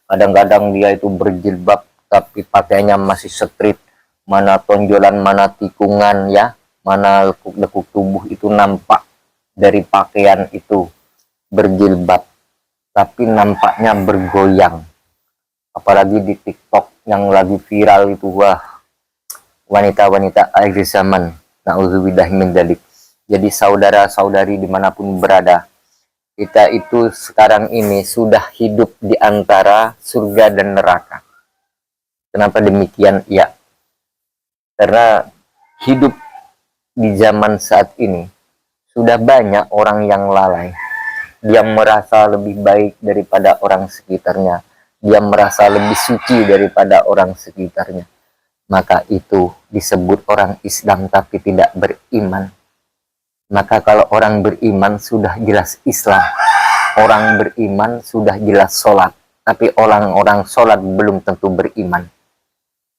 Kadang-kadang dia itu berjilbab tapi pakaiannya masih street, mana tonjolan, mana tikungan ya, mana lekuk-lekuk tubuh itu nampak dari pakaian itu. Berjilbab tapi nampaknya bergoyang. Apalagi di TikTok yang lagi viral itu, wah, wanita-wanita akhir zaman, na'udzubillah min dzalik. Jadi saudara-saudari dimanapun berada, kita itu sekarang ini sudah hidup di antara surga dan neraka. Kenapa demikian? Ya, karena hidup di zaman saat ini sudah banyak orang yang lalai. Dia merasa lebih baik daripada orang sekitarnya. Dia merasa lebih suci daripada orang sekitarnya. Maka itu disebut orang Islam tapi tidak beriman. Maka kalau orang beriman sudah jelas Islam. Orang beriman sudah jelas sholat. Tapi orang-orang sholat belum tentu beriman.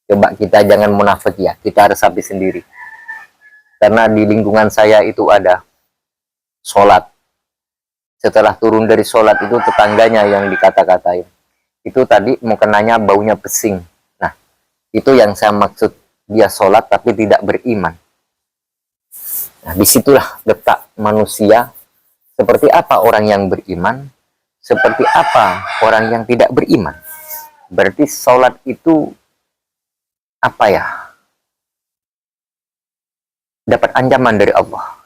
Coba kita jangan munafik ya. Kita harus resapi sendiri. Karena di lingkungan saya itu ada sholat. Setelah turun dari sholat itu tetangganya yang dikata-katain. Itu tadi mukenanya baunya pesing. Nah, itu yang saya maksud, dia sholat tapi tidak beriman. Nah, disitulah letak manusia. Seperti apa orang yang beriman, seperti apa orang yang tidak beriman. Berarti sholat itu dapat ancaman dari Allah.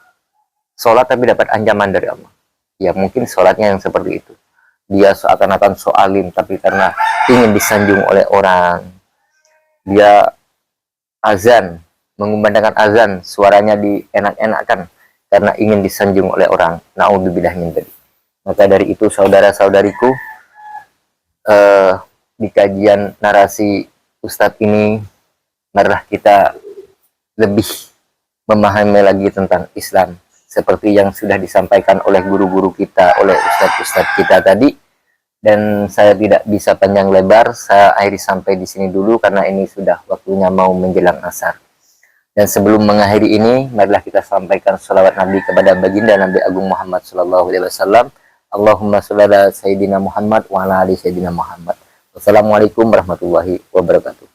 Sholat tapi dapat ancaman dari Allah. Ya mungkin sholatnya yang seperti itu. Dia seakan-akan soalim, tapi karena ingin disanjung oleh orang, dia azan, mengumandangkan azan, suaranya dienak-enakkan karena ingin disanjung oleh orang. Na'udzubillah min dzalik. Maka dari itu saudara-saudariku, di kajian narasi Ustadz ini, marilah kita lebih memahami lagi tentang Islam. Seperti yang sudah disampaikan oleh guru-guru kita, oleh ustadz-ustadz kita tadi. Dan saya tidak bisa panjang lebar, saya akhiri sampai di sini dulu karena ini sudah waktunya mau menjelang asar. Dan sebelum mengakhiri ini, marilah kita sampaikan salawat Nabi kepada baginda Nabi Agung Muhammad SAW. Allahumma sholli ala Sayyidina Muhammad wa ala ali Sayyidina Muhammad. Wassalamualaikum warahmatullahi wabarakatuh.